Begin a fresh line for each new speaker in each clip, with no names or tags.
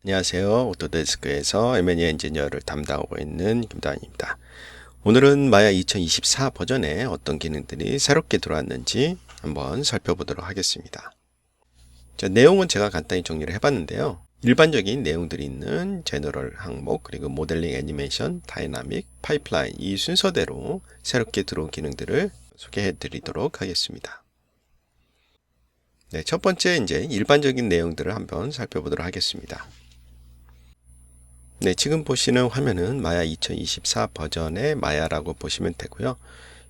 안녕하세요. 오토데스크에서 M&E 엔지니어를 담당하고 있는 김다은입니다. 오늘은 마야 2024 버전에 어떤 기능들이 새롭게 들어왔는지 한번 살펴보도록 하겠습니다. 자, 내용은 제가 간단히 정리를 해봤는데요. 일반적인 내용들이 있는 제너럴 항목, 그리고 모델링, 애니메이션, 다이나믹, 파이프라인 이 순서대로 새롭게 들어온 기능들을 소개해 드리도록 하겠습니다. 네, 첫 번째 이제 일반적인 내용들을 한번 살펴보도록 하겠습니다. 네, 지금 보시는 화면은 마야 2024 버전의 마야라고 보시면 되고요.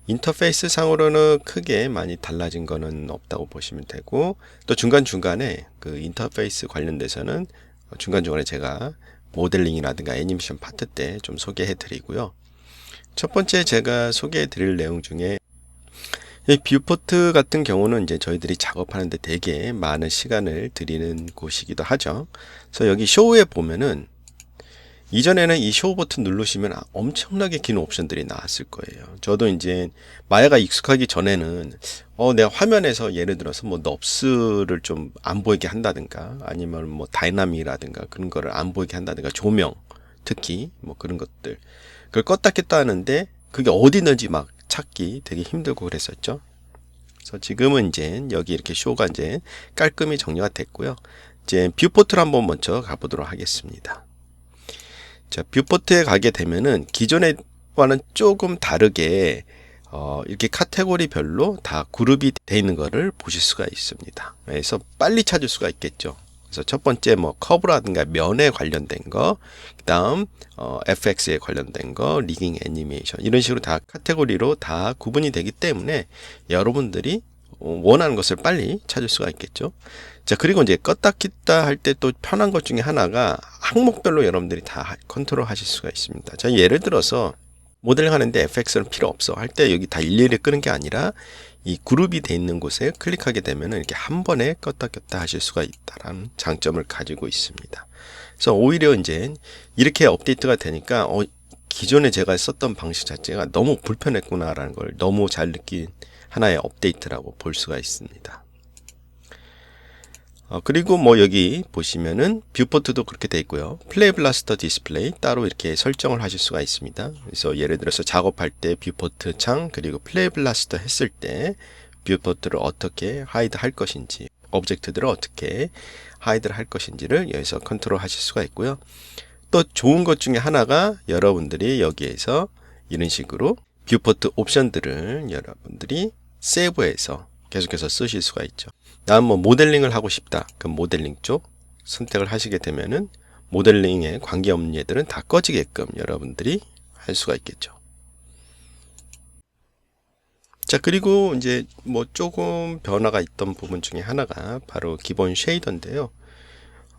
인터페이스 상으로는 크게 많이 달라진 거는 없다고 보시면 되고, 또 중간중간에 그 인터페이스 관련돼서는 중간중간에 제가 모델링이라든가 애니메이션 파트 때 좀 소개해 드리고요. 첫 번째 제가 소개해 드릴 내용 중에 이 뷰포트 같은 경우는 이제 저희들이 작업하는데 되게 많은 시간을 들이는 곳이기도 하죠. 그래서 여기 쇼에 보면은 이전에는 이 쇼 버튼 누르시면 엄청나게 긴 옵션들이 나왔을 거예요. 저도 이제 마야가 익숙하기 전에는 내가 화면에서 예를 들어서 뭐 넙스를 좀 안 보이게 한다든가 아니면 뭐 다이나믹이라든가 그런 거를 안 보이게 한다든가 조명 특히 뭐 그런 것들 그걸 껐다 켰다 하는데 그게 어디 있는지 막 찾기 되게 힘들고 그랬었죠. 그래서 지금은 이제 여기 이렇게 쇼가 이제 깔끔히 정리가 됐고요. 이제 뷰포트를 한번 먼저 가보도록 하겠습니다. 자, 뷰포트에 가게 되면은 기존에와는 조금 다르게 이렇게 카테고리별로 다 그룹이 되어 있는 것을 보실 수가 있습니다. 그래서 빨리 찾을 수가 있겠죠. 그래서 첫 번째 뭐 커브라든가 면에 관련된 거, 그다음 FX에 관련된 거, 리깅 애니메이션 이런 식으로 다 카테고리로 다 구분이 되기 때문에 여러분들이 원하는 것을 빨리 찾을 수가 있겠죠. 자, 그리고 이제 껐다 켰다 할 때 또 편한 것 중에 하나가 항목별로 여러분들이 다 컨트롤 하실 수가 있습니다. 자, 예를 들어서 모델링 하는데 FX는 필요 없어 할 때 여기 다 일일이 끄는 게 아니라 이 그룹이 돼 있는 곳에 클릭하게 되면 이렇게 한 번에 껐다 켰다 하실 수가 있다라는 장점을 가지고 있습니다. 그래서 오히려 이제 이렇게 업데이트가 되니까 기존에 제가 썼던 방식 자체가 너무 불편했구나라는 걸 너무 잘 느낀 하나의 업데이트라고 볼 수가 있습니다. 그리고 뭐 여기 보시면은 뷰포트도 그렇게 돼 있고요. 플레이 블라스터 디스플레이 따로 이렇게 설정을 하실 수가 있습니다. 그래서 예를 들어서 작업할 때 뷰포트 창 그리고 플레이 블라스터 했을 때 뷰포트를 어떻게 하이드 할 것인지 오브젝트들을 어떻게 하이드를 할 것인지를 여기서 컨트롤 하실 수가 있고요. 또 좋은 것 중에 하나가 여러분들이 여기에서 이런 식으로 뷰포트 옵션들을 여러분들이 세이브해서 계속해서 쓰실 수가 있죠. 다음 뭐 모델링을 하고 싶다. 그럼 모델링 쪽 선택을 하시게 되면은 모델링에 관계없는 얘들은 다 꺼지게끔 여러분들이 할 수가 있겠죠. 자, 그리고 이제 뭐 조금 변화가 있던 부분 중에 하나가 바로 기본 쉐이더인데요.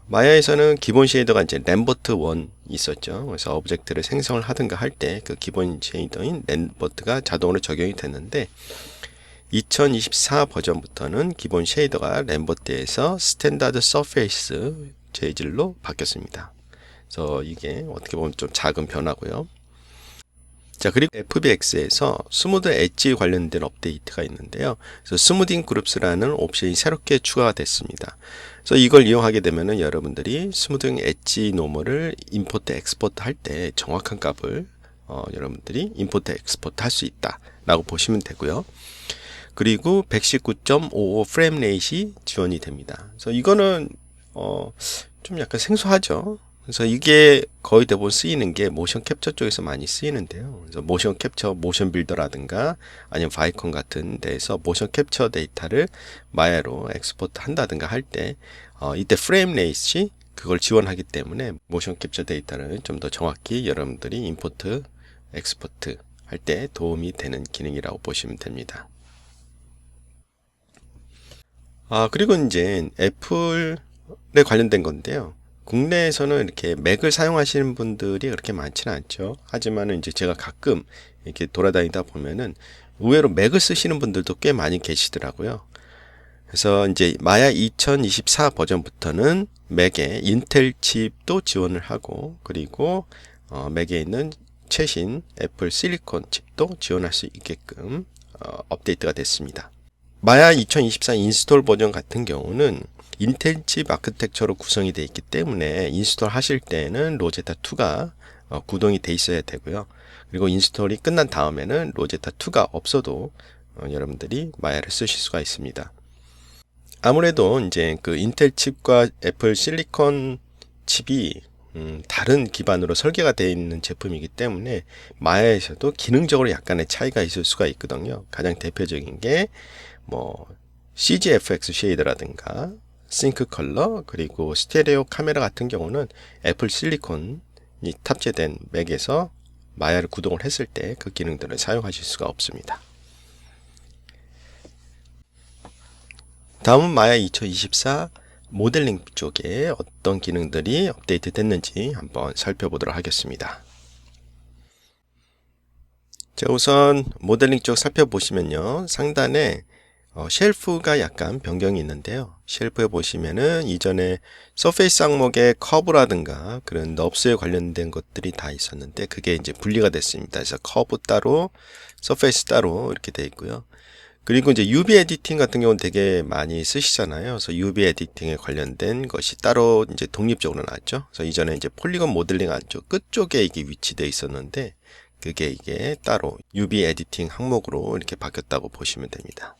마야에서는 기본 쉐이더가 이제 램버트 1 있었죠. 그래서 오브젝트를 생성을 하든가 할 때 그 기본 쉐이더인 램버트가 자동으로 적용이 됐는데 2024 버전부터는 기본 쉐이더가 램버트에서 스탠다드 서페이스 재질로 바뀌었습니다. 그래서 이게 어떻게 보면 좀 작은 변화고요. 자, 그리고 FBX에서 스무드 엣지 관련된 업데이트가 있는데요. 그래서 스무딩 그룹스라는 옵션이 새롭게 추가가 됐습니다. 그래서 이걸 이용하게 되면은 여러분들이 스무딩 엣지 노멀을 임포트 엑스포트 할 때 정확한 값을 여러분들이 임포트 엑스포트 할 수 있다라고 보시면 되고요. 그리고 119.55 프레임 레이트이 지원이 됩니다. 그래서 이거는 좀 약간 생소하죠. 그래서 이게 거의 대부분 쓰이는 게 모션 캡처 쪽에서 많이 쓰이는데요. 그래서 모션 캡처, 모션 빌더라든가 아니면 바이콘 같은 데에서 모션 캡처 데이터를 마야로 엑스포트 한다든가 할 때 이때 프레임 레이트이 그걸 지원하기 때문에 모션 캡처 데이터를 좀 더 정확히 여러분들이 임포트, 엑스포트 할 때 도움이 되는 기능이라고 보시면 됩니다. 그리고 이제 애플에 관련된 건데요. 국내에서는 이렇게 맥을 사용하시는 분들이 그렇게 많지는 않죠. 하지만 이제 제가 가끔 이렇게 돌아다니다 보면은 의외로 맥을 쓰시는 분들도 꽤 많이 계시더라고요. 그래서 이제 마야 2024 버전부터는 맥에 인텔 칩도 지원을 하고 그리고 맥에 있는 최신 애플 실리콘 칩도 지원할 수 있게끔 업데이트가 됐습니다. 마야 2024 인스톨 버전 같은 경우는 인텔 칩 아키텍처로 구성이 되어 있기 때문에 인스톨 하실 때는 로제타 2가 구동이 돼 있어야 되고요. 그리고 인스톨이 끝난 다음에는 로제타 2가 없어도 여러분들이 마야를 쓰실 수가 있습니다. 아무래도 이제 그 인텔 칩과 애플 실리콘 칩이 다른 기반으로 설계가 되어 있는 제품이기 때문에 마야에서도 기능적으로 약간의 차이가 있을 수가 있거든요. 가장 대표적인 게 뭐 CGFX 쉐이더라든가 싱크 컬러, 그리고 스테레오 카메라 같은 경우는 애플 실리콘이 탑재된 맥에서 마야를 구동을 했을 때 그 기능들을 사용하실 수가 없습니다. 다음은 마야 2024 모델링 쪽에 어떤 기능들이 업데이트 됐는지 한번 살펴보도록 하겠습니다. 자, 우선 모델링 쪽 살펴보시면요, 상단에 쉘프가 약간 변경이 있는데요. 쉘프에 보시면은 이전에 서페이스 항목의 커브라든가 그런 넙스에 관련된 것들이 다 있었는데 그게 이제 분리가 됐습니다. 그래서 커브 따로, 서페이스 따로 이렇게 되어 있고요. 그리고 이제 UV 에디팅 같은 경우는 되게 많이 쓰시잖아요. 그래서 UV 에디팅에 관련된 것이 따로 이제 독립적으로 나왔죠. 그래서 이전에 이제 폴리곤 모델링 안쪽 끝쪽에 이게 위치되어 있었는데 그게 이게 따로 UV 에디팅 항목으로 이렇게 바뀌었다고 보시면 됩니다.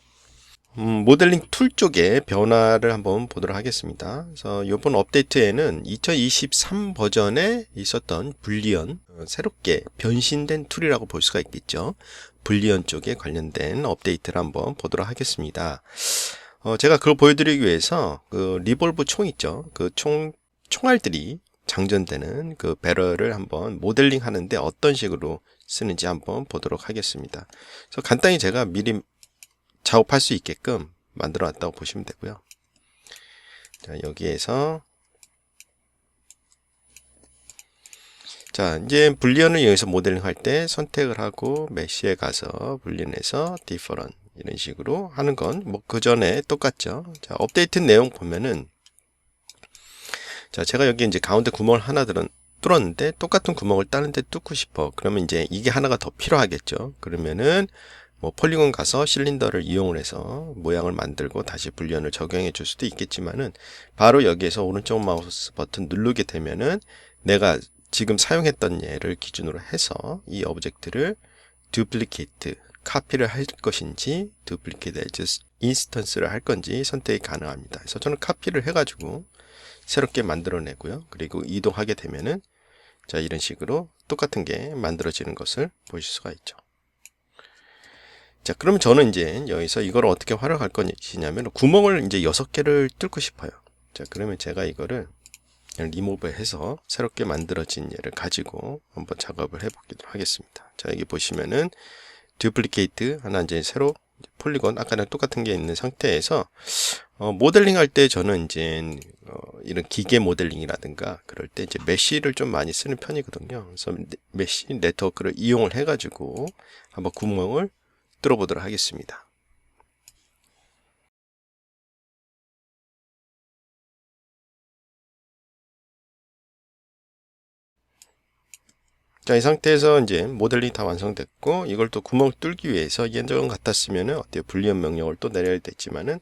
모델링 툴 쪽에 변화를 한번 보도록 하겠습니다. 그래서 이번 업데이트에는 2023 버전에 있었던 불리언, 새롭게 변신된 툴이라고 볼 수가 있겠죠. 불리언 쪽에 관련된 업데이트를 한번 보도록 하겠습니다. 제가 그걸 보여드리기 위해서 그 리볼브 총 있죠. 그 총알들이 장전되는 그 배럴을 한번 모델링 하는데 어떤 식으로 쓰는지 한번 보도록 하겠습니다. 그래서 간단히 제가 미리 작업할 수 있게끔 만들어 놨다고 보시면 되고요. 자, 여기에서 자, 이제 불리언을 이용해서 모델링 할 때 선택을 하고 메시에 가서 불리언에서 디퍼런 이런 식으로 하는 건 뭐 그 전에 똑같죠. 자, 업데이트 내용 보면은 자, 제가 여기 이제 가운데 구멍을 하나 뚫었는데 똑같은 구멍을 다른 데 뚫고 싶어. 그러면 이제 이게 하나가 더 필요하겠죠. 그러면은 뭐 폴리곤 가서 실린더를 이용을 해서 모양을 만들고 다시 불리언을 적용해 줄 수도 있겠지만은 바로 여기에서 오른쪽 마우스 버튼 누르게 되면은 내가 지금 사용했던 예를 기준으로 해서 이 오브젝트를 duplicate를 카피를 할 것인지 duplicate as instance를 할 건지 선택이 가능합니다. 그래서 저는 카피를 해가지고 새롭게 만들어내고요. 그리고 이동하게 되면은 자, 이런 식으로 똑같은 게 만들어지는 것을 보실 수가 있죠. 자, 그럼 저는 이제 여기서 이걸 어떻게 활용할 것이냐면 구멍을 이제 6개를 뚫고 싶어요. 자, 그러면 제가 이거를 리모브 해서 새롭게 만들어진 얘를 가지고 한번 작업을 해보기도 하겠습니다. 자, 여기 보시면은 듀플리케이트 하나 이제 새로 폴리곤 아까랑 똑같은 게 있는 상태에서 모델링 할 때 저는 이제 이런 기계 모델링이라든가 그럴 때 이제 메쉬를 좀 많이 쓰는 편이거든요. 그래서 메쉬 네트워크를 이용을 해가지고 한번 구멍을 뚫어보도록 하겠습니다. 자, 이 상태에서 이제 모델링 다 완성됐고 이걸 또 구멍 뚫기 위해서 예전 같았으면은 어때요? 불리언 명령을 또 내려야 됐지만은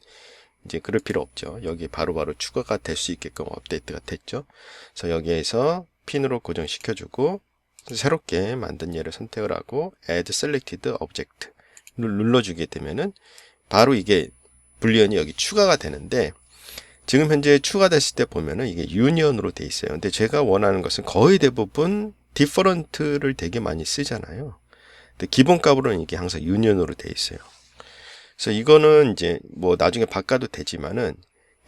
이제 그럴 필요 없죠. 여기 바로바로 추가가 될 수 있게끔 업데이트가 됐죠. 그래서 여기에서 핀으로 고정시켜주고 새롭게 만든 얘를 선택을 하고 Add Selected Object를 눌러주게 되면은 바로 이게 불리언이 여기 추가가 되는데 지금 현재 추가됐을 때 보면은 이게 유니언으로 돼 있어요. 근데 제가 원하는 것은 거의 대부분 디퍼런트를 되게 많이 쓰잖아요. 근데 기본값으로는 이게 항상 유니언으로 돼 있어요. 그래서 이거는 이제 뭐 나중에 바꿔도 되지만은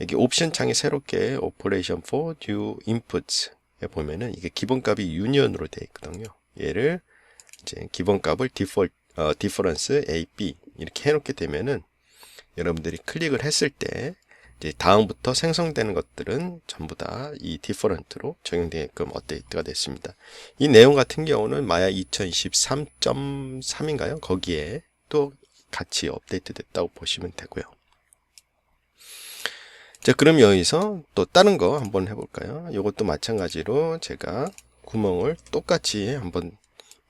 여기 옵션 창에 새롭게 Operation for New Inputs에 보면은 이게 기본값이 유니언으로 돼 있거든요. 얘를 이제 기본값을 디퍼런스 A, B 이렇게 해놓게 되면은 여러분들이 클릭을 했을 때 이제 다음부터 생성되는 것들은 전부 다 이 디퍼런트로 적용되게끔 업데이트가 됐습니다. 이 내용 같은 경우는 마야 2023.3인가요? 거기에 또 같이 업데이트 됐다고 보시면 되고요. 자, 그럼 여기서 또 다른 거 한번 해볼까요? 이것도 마찬가지로 제가 구멍을 똑같이 한번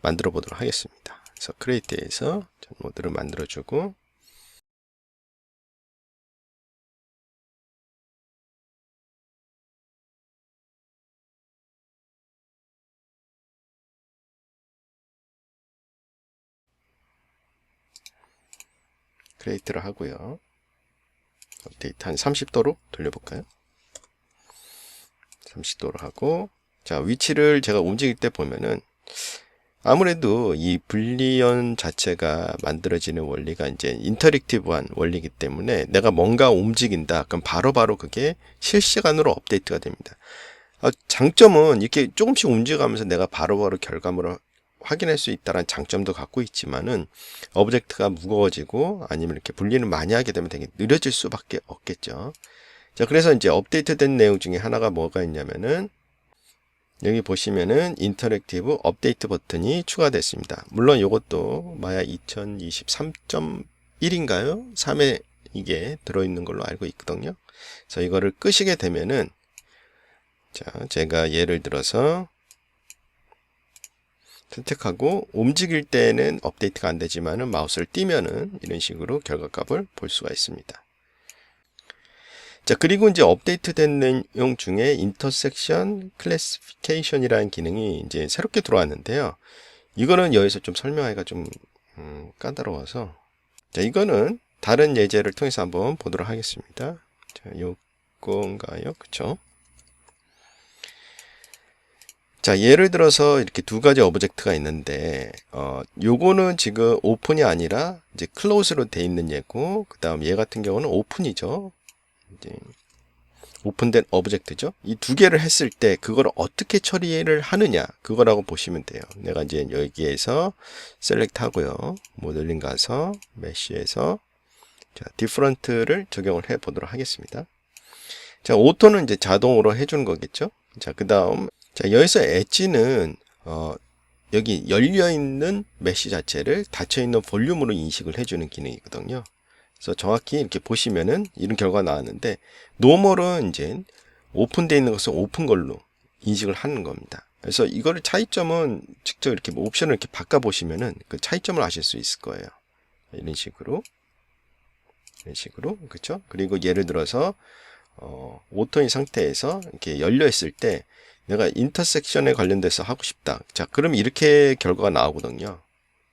만들어 보도록 하겠습니다. 그래서 크리에이트에서 모드를 만들어주고 크리에이트를 하고요. 업데이트 한 30도로 돌려볼까요? 30도로 하고, 자, 위치를 제가 움직일 때 보면은 아무래도 이 불리언 자체가 만들어지는 원리가 이제 인터랙티브한 원리이기 때문에 내가 뭔가 움직인다. 그럼 바로바로 그게 실시간으로 업데이트가 됩니다. 장점은 이렇게 조금씩 움직여가면서 내가 바로바로 결과물을 확인할 수 있다는 장점도 갖고 있지만은 오브젝트가 무거워지고 아니면 이렇게 분리를 많이 하게 되면 되게 느려질 수밖에 없겠죠. 자, 그래서 이제 업데이트된 내용 중에 하나가 뭐가 있냐면은 여기 보시면은 인터랙티브 업데이트 버튼이 추가됐습니다. 물론 이것도 마야 2023.1인가요? 3에 이게 들어있는 걸로 알고 있거든요. 그래서 이거를 끄시게 되면은, 자, 제가 예를 들어서 선택하고 움직일 때는 업데이트가 안 되지만은 마우스를 띄면은 이런 식으로 결과값을 볼 수가 있습니다. 자, 그리고 이제 업데이트된 내용 중에 인터섹션 클래시피케이션이라는 기능이 이제 새롭게 들어왔는데요. 이거는 여기서 좀 설명하기가 좀 까다로워서, 자, 이거는 다른 예제를 통해서 한번 보도록 하겠습니다. 자, 요건가요? 그쵸? 자, 예를 들어서 이렇게 두 가지 오브젝트가 있는데, 요거는 지금 오픈이 아니라 이제 클로즈로 돼 있는 예고, 그 다음 얘 같은 경우는 오픈이죠. 이제 오픈된 오브젝트죠. 이 두 개를 했을 때 그걸 어떻게 처리를 하느냐, 그거라고 보시면 돼요. 내가 이제 여기에서 셀렉트 하고요. 모델링 가서 메쉬에서 자, 디퍼런트를 적용을 해 보도록 하겠습니다. 자, 오토는 이제 자동으로 해주는 거겠죠. 자, 그 다음, 자, 여기서 엣지는, 여기 열려있는 메쉬 자체를 닫혀있는 볼륨으로 인식을 해주는 기능이거든요. 그래서 정확히 이렇게 보시면은 이런 결과가 나왔는데, 노멀은 이제 오픈되어 있는 것을 오픈 걸로 인식을 하는 겁니다. 그래서 이거를 차이점은 직접 이렇게 옵션을 이렇게 바꿔보시면은 그 차이점을 아실 수 있을 거예요. 이런 식으로. 그렇죠? 그리고 예를 들어서 오토인 상태에서 이렇게 열려 있을 때 내가 인터섹션에 관련돼서 하고 싶다. 자, 그럼 이렇게 결과가 나오거든요.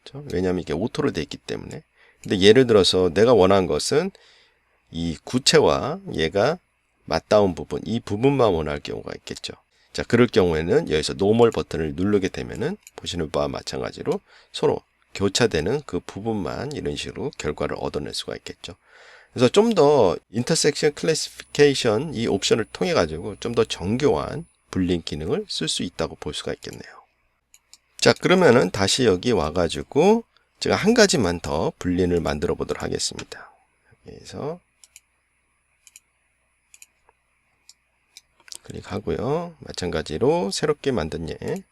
그렇죠? 왜냐하면 이게 오토로 되어 있기 때문에. 근데 예를 들어서 내가 원하는 것은 이 구체와 얘가 맞닿은 부분, 이 부분만 원할 경우가 있겠죠. 자, 그럴 경우에는 여기서 노멀 버튼을 누르게 되면은 보시는 바와 마찬가지로 서로 교차되는 그 부분만 이런 식으로 결과를 얻어낼 수가 있겠죠. 그래서 좀 더 인터섹션 클래시피케이션 이 옵션을 통해 가지고 좀 더 정교한 분리 기능을 쓸 수 있다고 볼 수가 있겠네요. 자, 그러면은 다시 여기 와가지고 제가 한 가지만 더 분리를 만들어 보도록 하겠습니다. 여기서 클릭하고요. 마찬가지로 새롭게 만든 예.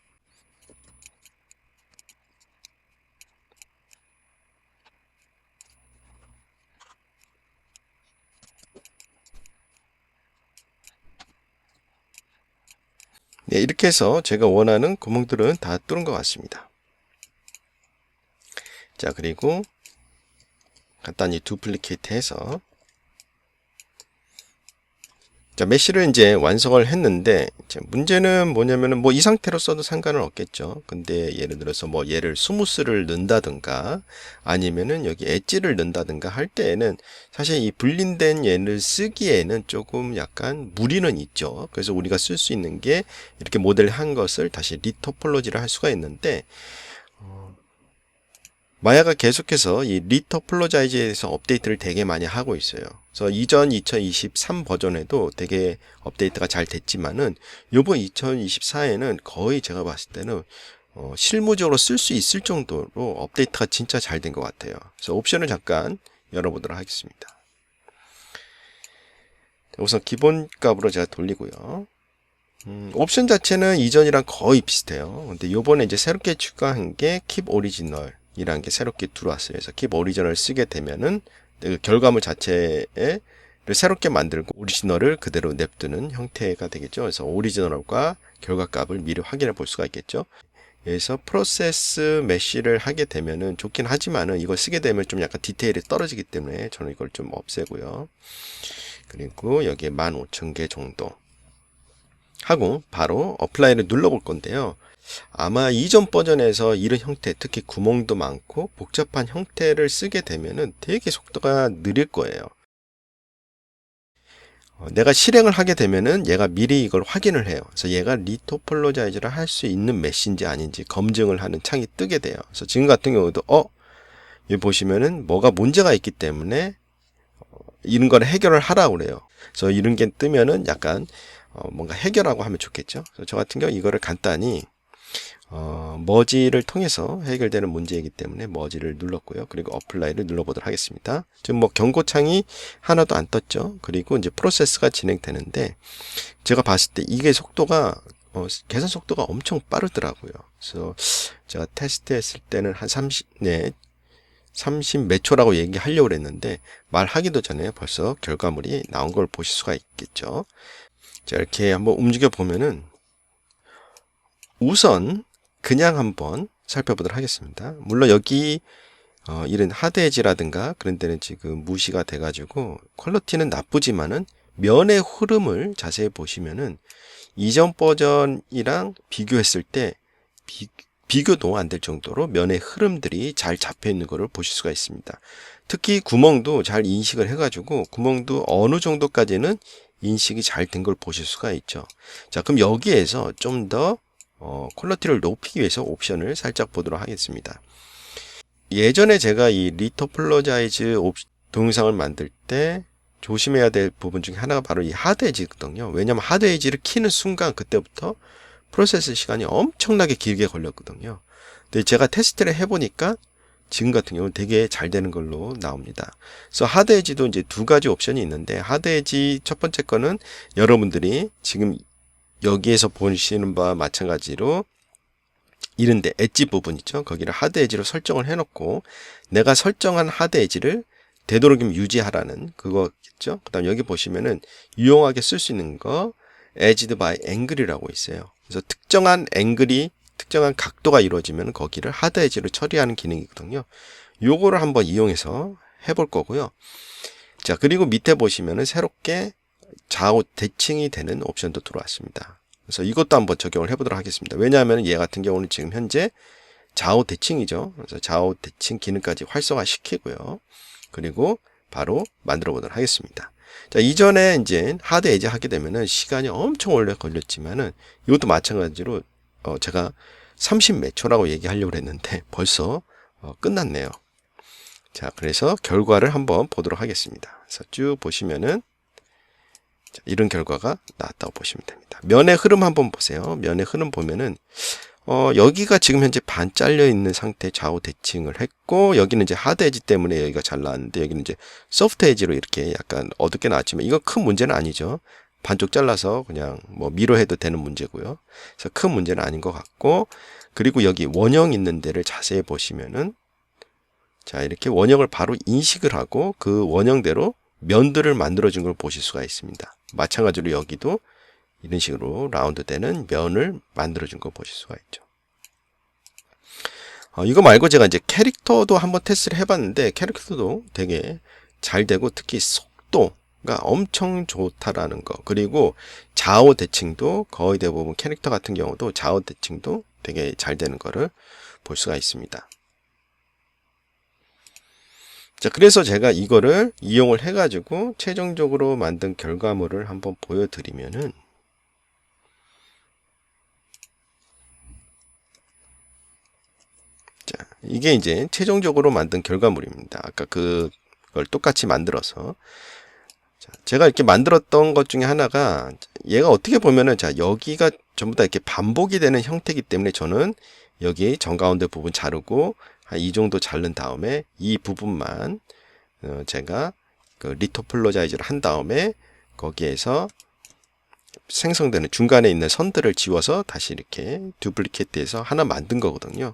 네, 이렇게 해서 제가 원하는 구멍들은 다 뚫은 것 같습니다. 자, 그리고 간단히 두플리케이트 해서 자, 메쉬를 이제 완성을 했는데 문제는 뭐냐면은 뭐 이 상태로 써도 상관은 없겠죠. 근데 예를 들어서 뭐 얘를 스무스를 넣는다든가 아니면은 여기 엣지를 넣는다든가 할 때에는 사실 이 분린된 얘를 쓰기에는 조금 약간 무리는 있죠. 그래서 우리가 쓸 수 있는 게 이렇게 모델한 것을 다시 리토폴로지를 할 수가 있는데 마야가 계속해서 이 리토폴로자이즈에 대해서 업데이트를 되게 많이 하고 있어요. 그래서 이전 2023 버전에도 되게 업데이트가 잘 됐지만은 요번 2024에는 거의 제가 봤을 때는 실무적으로 쓸 수 있을 정도로 업데이트가 진짜 잘 된 것 같아요. 그래서 옵션을 잠깐 열어보도록 하겠습니다. 우선 기본 값으로 제가 돌리고요. 옵션 자체는 이전이랑 거의 비슷해요. 근데 요번에 이제 새롭게 추가한 게 Keep Original 이라는 게 새롭게 들어왔어요. 그래서 Keep Original 쓰게 되면은 그 결과물 자체를 새롭게 만들고 오리지널을 그대로 냅두는 형태가 되겠죠. 그래서 오리지널과 결과값을 미리 확인해 볼 수가 있겠죠. 여기서 프로세스 메쉬를 하게 되면은 좋긴 하지만은 이걸 쓰게 되면 좀 약간 디테일이 떨어지기 때문에 저는 이걸 좀 없애고요. 그리고 여기에 15,000개 정도 하고 바로 어플라이를 눌러 볼 건데요. 아마 이전 버전에서 이런 형태, 특히 구멍도 많고 복잡한 형태를 쓰게 되면은 되게 속도가 느릴 거예요. 내가 실행을 하게 되면은 얘가 미리 이걸 확인을 해요. 그래서 얘가 리토폴로자이즈를 할 수 있는 메시인지 아닌지 검증을 하는 창이 뜨게 돼요. 그래서 지금 같은 경우도 여기 보시면은 뭐가 문제가 있기 때문에 이런 걸 해결을 하라고 그래요. 그래서 이런 게 뜨면은 약간 뭔가 해결하고 하면 좋겠죠. 그래서 저 같은 경우 이거를 간단히 머지를 통해서 해결되는 문제이기 때문에 머지를 눌렀고요. 그리고 어플라이를 눌러보도록 하겠습니다. 지금 뭐 경고창이 하나도 안 떴죠. 그리고 이제 프로세스가 진행되는데 제가 봤을 때 이게 속도가 계산 속도가 엄청 빠르더라고요. 그래서 제가 테스트했을 때는 한 30 몇 초라고 얘기하려고 했는데 말하기도 전에 벌써 결과물이 나온 걸 보실 수가 있겠죠. 자, 이렇게 한번 움직여 보면은 우선 그냥 한번 살펴보도록 하겠습니다. 물론 여기 이런 하드 엣지라든가 그런 데는 지금 무시가 돼가지고 퀄리티는 나쁘지만은 면의 흐름을 자세히 보시면은 이전 버전이랑 비교했을 때 비교도 안 될 정도로 면의 흐름들이 잘 잡혀 있는 것을 보실 수가 있습니다. 특히 구멍도 잘 인식을 해가지고 구멍도 어느 정도까지는 인식이 잘 된 걸 보실 수가 있죠. 자, 그럼 여기에서 좀 더 퀄리티를 높이기 위해서 옵션을 살짝 보도록 하겠습니다. 예전에 제가 이 리토폴로자이즈 동영상을 만들 때 조심해야 될 부분 중에 하나가 바로 이 하드 엣지거든요. 왜냐하면 하드 엣지를 키는 순간 그때부터 프로세스 시간이 엄청나게 길게 걸렸거든요. 근데 제가 테스트를 해보니까 지금 같은 경우는 되게 잘 되는 걸로 나옵니다. 그래서 하드 엣지도 이제 두 가지 옵션이 있는데 하드 엣지 첫 번째 거는 여러분들이 지금 여기에서 보시는 바와 마찬가지로 이런데 엣지 부분 있죠. 거기를 하드 엣지로 설정을 해놓고 내가 설정한 하드 엣지를 되도록이면 유지하라는 그거겠죠. 그 다음 여기 보시면은 유용하게 쓸 수 있는 거 edged by angle이라고 있어요. 그래서 특정한 앵글이 특정한 각도가 이루어지면 거기를 하드 엣지로 처리하는 기능이거든요. 요거를 한번 이용해서 해볼 거고요. 자, 그리고 밑에 보시면은 새롭게 좌우 대칭이 되는 옵션도 들어왔습니다. 그래서 이것도 한번 적용을 해보도록 하겠습니다. 왜냐하면 얘 같은 경우는 지금 현재 좌우 대칭이죠. 그래서 좌우 대칭 기능까지 활성화 시키고요. 그리고 바로 만들어 보도록 하겠습니다. 자, 이전에 이제 하드 엣지 하게 되면은 시간이 엄청 오래 걸렸지만은 이것도 마찬가지로 제가 30 몇 초라고 얘기하려고 했는데 벌써 끝났네요. 자, 그래서 결과를 한번 보도록 하겠습니다. 그래서 쭉 보시면은 이런 결과가 나왔다고 보시면 됩니다. 면의 흐름 한번 보세요. 면의 흐름 보면은 여기가 지금 현재 반 잘려 있는 상태 좌우 대칭을 했고 여기는 이제 하드 엣지 때문에 여기가 잘 나왔는데 여기는 이제 소프트 엣지로 이렇게 약간 어둡게 나왔지만 이거 큰 문제는 아니죠. 반쪽 잘라서 그냥 뭐 미로 해도 되는 문제고요. 그래서 큰 문제는 아닌 것 같고 그리고 여기 원형 있는 데를 자세히 보시면은 자, 이렇게 원형을 바로 인식을 하고 그 원형대로 면들을 만들어준 걸 보실 수가 있습니다. 마찬가지로 여기도 이런 식으로 라운드 되는 면을 만들어준 거 보실 수가 있죠. 이거 말고 제가 이제 캐릭터도 한번 테스트를 해봤는데 캐릭터도 되게 잘 되고 특히 속도가 엄청 좋다라는 거 그리고 좌우 대칭도 거의 대부분 캐릭터 같은 경우도 좌우 대칭도 되게 잘 되는 거를 볼 수가 있습니다. 자, 그래서 제가 이거를 이용을 해가지고 최종적으로 만든 결과물을 한번 보여드리면은 자, 이게 이제 최종적으로 만든 결과물입니다. 아까 그걸 똑같이 만들어서 자, 제가 이렇게 만들었던 것 중에 하나가 얘가 어떻게 보면은 자, 여기가 전부 다 이렇게 반복이 되는 형태이기 때문에 저는 여기 정가운데 부분 자르고 한 이 정도 자른 다음에 이 부분만 제가 그 리토폴로자이즈를 한 다음에 거기에서 생성되는 중간에 있는 선들을 지워서 다시 이렇게 듀플리케이트해서 하나 만든 거거든요.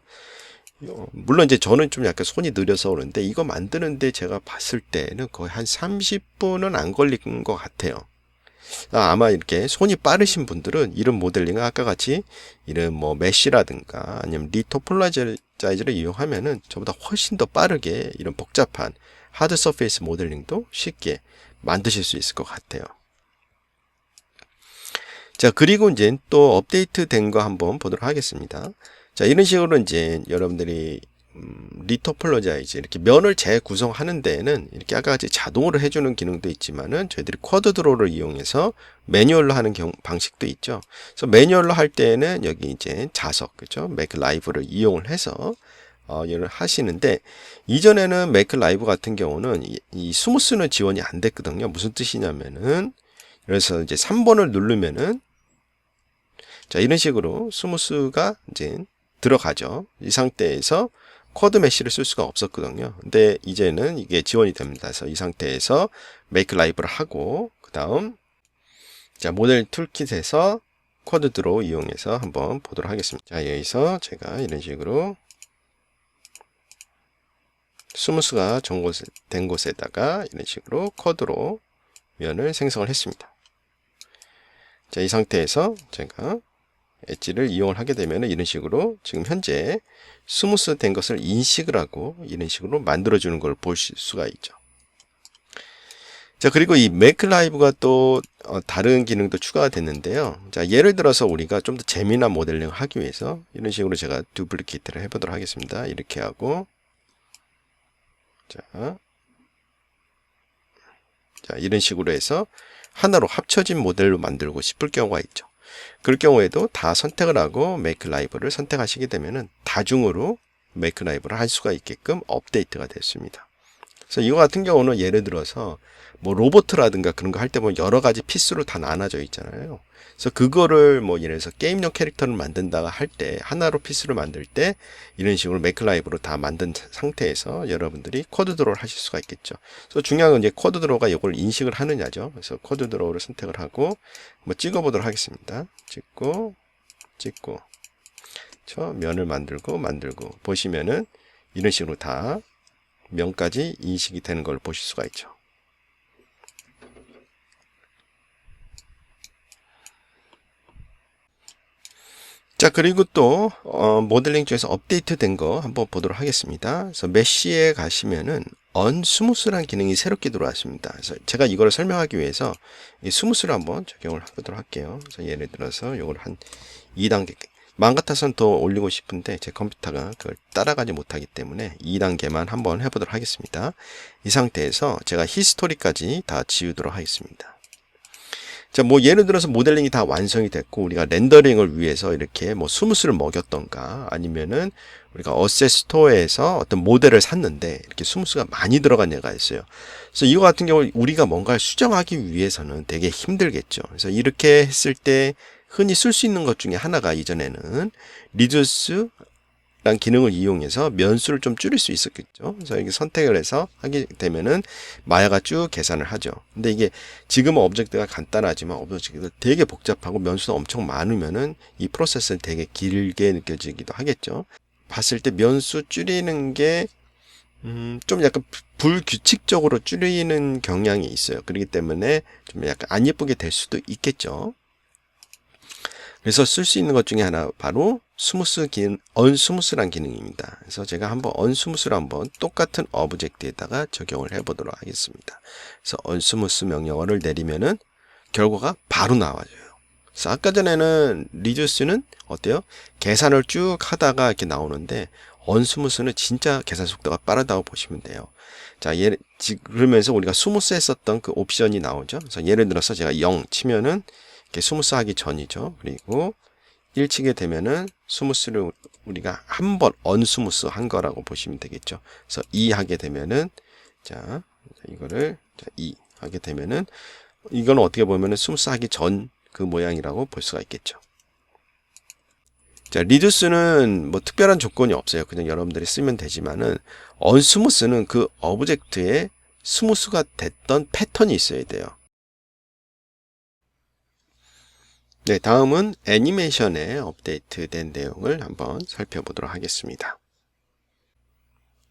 물론 이제 저는 좀 약간 손이 느려서 그러는데 이거 만드는데 제가 봤을 때는 거의 한 30분은 안 걸린 것 같아요. 아마 이렇게 손이 빠르신 분들은 이런 모델링을 아까 같이 이런 뭐 메쉬라든가 아니면 리토폴로자이즈를 이용하면은 저보다 훨씬 더 빠르게 이런 복잡한 하드 서페이스 모델링도 쉽게 만드실 수 있을 것 같아요. 자, 그리고 이제 또 업데이트 된 거 한번 보도록 하겠습니다. 자, 이런 식으로 이제 여러분들이 리토폴로자이즈 이렇게 면을 재구성하는 데에는 이렇게 아까 같이 자동으로 해주는 기능도 있지만은 저희들이 쿼드 드로우를 이용해서 매뉴얼로 하는 방식도 있죠. 그래서 매뉴얼로 할 때에는 여기 이제 자석, 그죠? 맥 라이브를 이용을 해서 이걸 하시는데, 이전에는 맥 라이브 같은 경우는 이 스무스는 지원이 안 됐거든요. 무슨 뜻이냐면은, 그래서 이제 3번을 누르면은 자, 이런 식으로 스무스가 이제 들어가죠. 이 상태에서 쿼드 메쉬를 쓸 수가 없었거든요. 근데 이제는 이게 지원이 됩니다. 그래서 이 상태에서 make live를 하고, 그 다음, 자, 모델 툴킷에서 쿼드 드로우 이용해서 한번 보도록 하겠습니다. 자, 여기서 제가 이런 식으로 스무스가 된 곳에다가 이런 식으로 쿼드로 면을 생성을 했습니다. 자, 이 상태에서 제가 엣지를 이용을 하게 되면 이런 식으로 지금 현재 스무스 된 것을 인식을 하고 이런 식으로 만들어주는 걸 볼 수가 있죠. 자, 그리고 이 make live가 또 다른 기능도 추가가 됐는데요. 자, 예를 들어서 우리가 좀 더 재미난 모델링을 하기 위해서 이런 식으로 제가 두플리케이트를 해보도록 하겠습니다. 이렇게 하고, 자, 이런 식으로 해서 하나로 합쳐진 모델로 만들고 싶을 경우가 있죠. 그럴 경우에도 다 선택을 하고 make live를 선택하시게 되면은 다중으로 make live를 할 수가 있게끔 업데이트가 됐습니다. 그래서 이거 같은 경우는 예를 들어서 뭐 로보트라든가 그런 거 할 때 보면 여러 가지 피스로 다 나눠져 있잖아요. 그래서 그거를 뭐 예를 들어서 게임용 캐릭터를 만든다가 할 때 하나로 피스를 만들 때 이런 식으로 make live로 다 만든 상태에서 여러분들이 쿼드 드로우를 하실 수가 있겠죠. 그래서 중요한 건 이제 쿼드 드로우가 이걸 인식을 하느냐죠. 그래서 쿼드 드로우를 선택을 하고 한번 찍어 보도록 하겠습니다. 찍고 저 면을 만들고 보시면은 이런 식으로 다 면까지 인식이 되는 걸 보실 수가 있죠. 자, 그리고 또 모델링 중에서 업데이트 된 거 한번 보도록 하겠습니다. 그래서 메쉬에 가시면은 언스무스라는 기능이 새롭게 들어왔습니다. 그래서 제가 이거를 설명하기 위해서 이 스무스를 한번 적용을 해보도록 할게요. 그래서 예를 들어서 이걸 한 2단계, 마음 같아서는 더 올리고 싶은데 제 컴퓨터가 그걸 따라가지 못하기 때문에 2단계만 한번 해보도록 하겠습니다. 이 상태에서 제가 히스토리까지 다 지우도록 하겠습니다. 자, 뭐 예를 들어서 모델링이 다 완성이 됐고 우리가 렌더링을 위해서 이렇게 뭐 스무스를 먹였던가 아니면은 우리가 어셋 스토어에서 어떤 모델을 샀는데 이렇게 스무스가 많이 들어간 예가 있어요. 그래서 이거 같은 경우 우리가 뭔가를 수정하기 위해서는 되게 힘들겠죠. 그래서 이렇게 했을 때 흔히 쓸 수 있는 것 중에 하나가 이전에는 리듀스 란 기능을 이용해서 면수를 좀 줄일 수 있었겠죠. 그래서 이게 선택을 해서 하게 되면은 마야가 쭉 계산을 하죠. 근데 이게 지금은 오브젝트가 간단하지만 오브젝트가 되게 복잡하고 면수가 엄청 많으면은 이 프로세스는 되게 길게 느껴지기도 하겠죠. 봤을 때 면수 줄이는 게 좀 약간 불규칙적으로 줄이는 경향이 있어요. 그렇기 때문에 좀 약간 안 예쁘게 될 수도 있겠죠. 그래서 쓸 수 있는 것 중에 하나 바로 스무스 기능, 언스무스란 기능입니다. 그래서 제가 한번 언스무스를 한번 똑같은 오브젝트에다가 적용을 해보도록 하겠습니다. 그래서 언스무스 명령어를 내리면은 결과가 바로 나와줘요. 그래서 아까 전에는 리듀스는 어때요? 계산을 쭉 하다가 이렇게 나오는데 언스무스는 진짜 계산 속도가 빠르다고 보시면 돼요. 자, 그러면서 우리가 스무스 했었던 그 옵션이 나오죠. 그래서 예를 들어서 제가 0 치면은 스무스 하기 전이죠. 그리고 1 치게 되면은 스무스를 우리가 한 번 언스무스 한 거라고 보시면 되겠죠. 그래서 2 하게 되면은 자, 이거를 2 하게 되면은 이거는 어떻게 보면은 스무스 하기 전 그 모양이라고 볼 수가 있겠죠. 자, 리듀스는 뭐 특별한 조건이 없어요. 그냥 여러분들이 쓰면 되지만은 언스무스는 그 오브젝트에 스무스가 됐던 패턴이 있어야 돼요. 네, 다음은 애니메이션에 업데이트된 내용을 한번 살펴보도록 하겠습니다.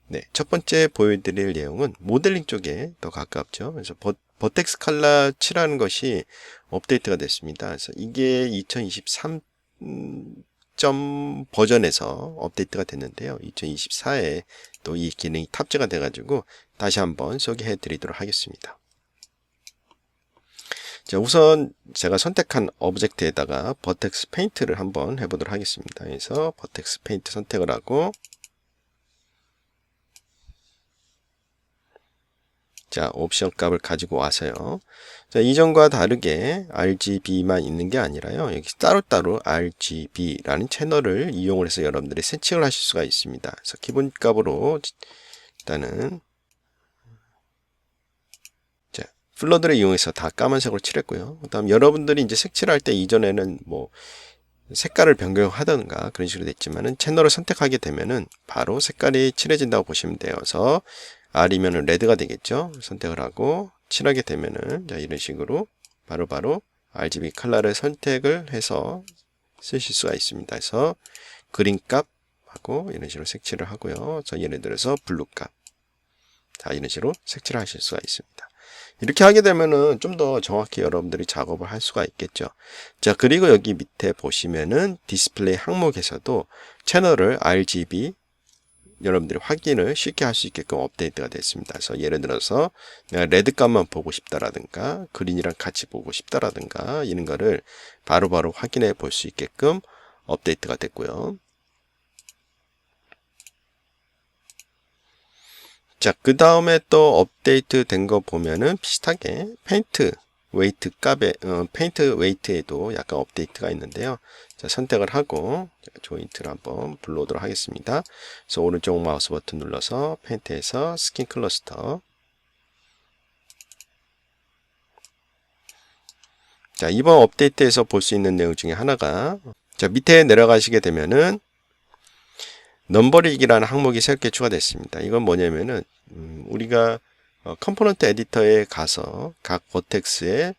네, 첫 번째 보여드릴 내용은 모델링 쪽에 더 가깝죠. 그래서 버텍스 컬러 7라는 것이 업데이트가 됐습니다. 그래서 이게 2023 버전에서 업데이트가 됐는데요. 2024에 또 이 기능이 탑재가 돼가지고 다시 한번 소개해 드리도록 하겠습니다. 자, 우선 제가 선택한 오브젝트에다가 버텍스 페인트를 한번 해보도록 하겠습니다. 그래서 버텍스 페인트 선택을 하고, 자, 옵션 값을 가지고 와서요. 자, 이전과 다르게 RGB만 있는 게 아니라요. 여기 따로따로 RGB라는 채널을 이용을 해서 여러분들이 세팅을 하실 수가 있습니다. 그래서 기본 값으로 일단은 자, 플러드를 이용해서 다 까만색으로 칠했고요. 그 다음 여러분들이 이제 색칠을 할 때 이전에는 뭐 색깔을 변경하던가 그런 식으로 됐지만은 채널을 선택하게 되면은 바로 색깔이 칠해진다고 보시면 돼요. 그래서 R이면은 레드가 되겠죠. 선택을 하고 칠하게 되면은 자, 이런 식으로 바로바로 RGB 컬러를 선택을 해서 쓰실 수가 있습니다. 그래서 그린 값하고 이런 식으로 색칠을 하고요. 자, 예를 들어서 블루 값. 자, 이런 식으로 색칠을 하실 수가 있습니다. 이렇게 하게 되면은 좀 더 정확히 여러분들이 작업을 할 수가 있겠죠. 자, 그리고 여기 밑에 보시면은 디스플레이 항목에서도 채널을 RGB 여러분들이 확인을 쉽게 할 수 있게끔 업데이트가 됐습니다. 그래서 예를 들어서 내가 레드 값만 보고 싶다라든가 그린이랑 같이 보고 싶다라든가 이런 거를 바로바로 확인해 볼 수 있게끔 업데이트가 됐고요. 자, 그 다음에 또 업데이트 된 거 보면은 비슷하게 페인트 웨이트 값에 페인트 웨이트에도 약간 업데이트가 있는데요. 자, 선택을 하고 조인트를 한번 불러오도록 하겠습니다. 그래서 오른쪽 마우스 버튼 눌러서 페인트에서 스킨 클러스터. 자, 이번 업데이트에서 볼 수 있는 내용 중에 하나가 자, 밑에 내려가시게 되면은 넘버링이라는 항목이 새롭게 추가됐습니다. 이건 뭐냐면은 우리가 컴포넌트 에디터에 가서 각 버텍스에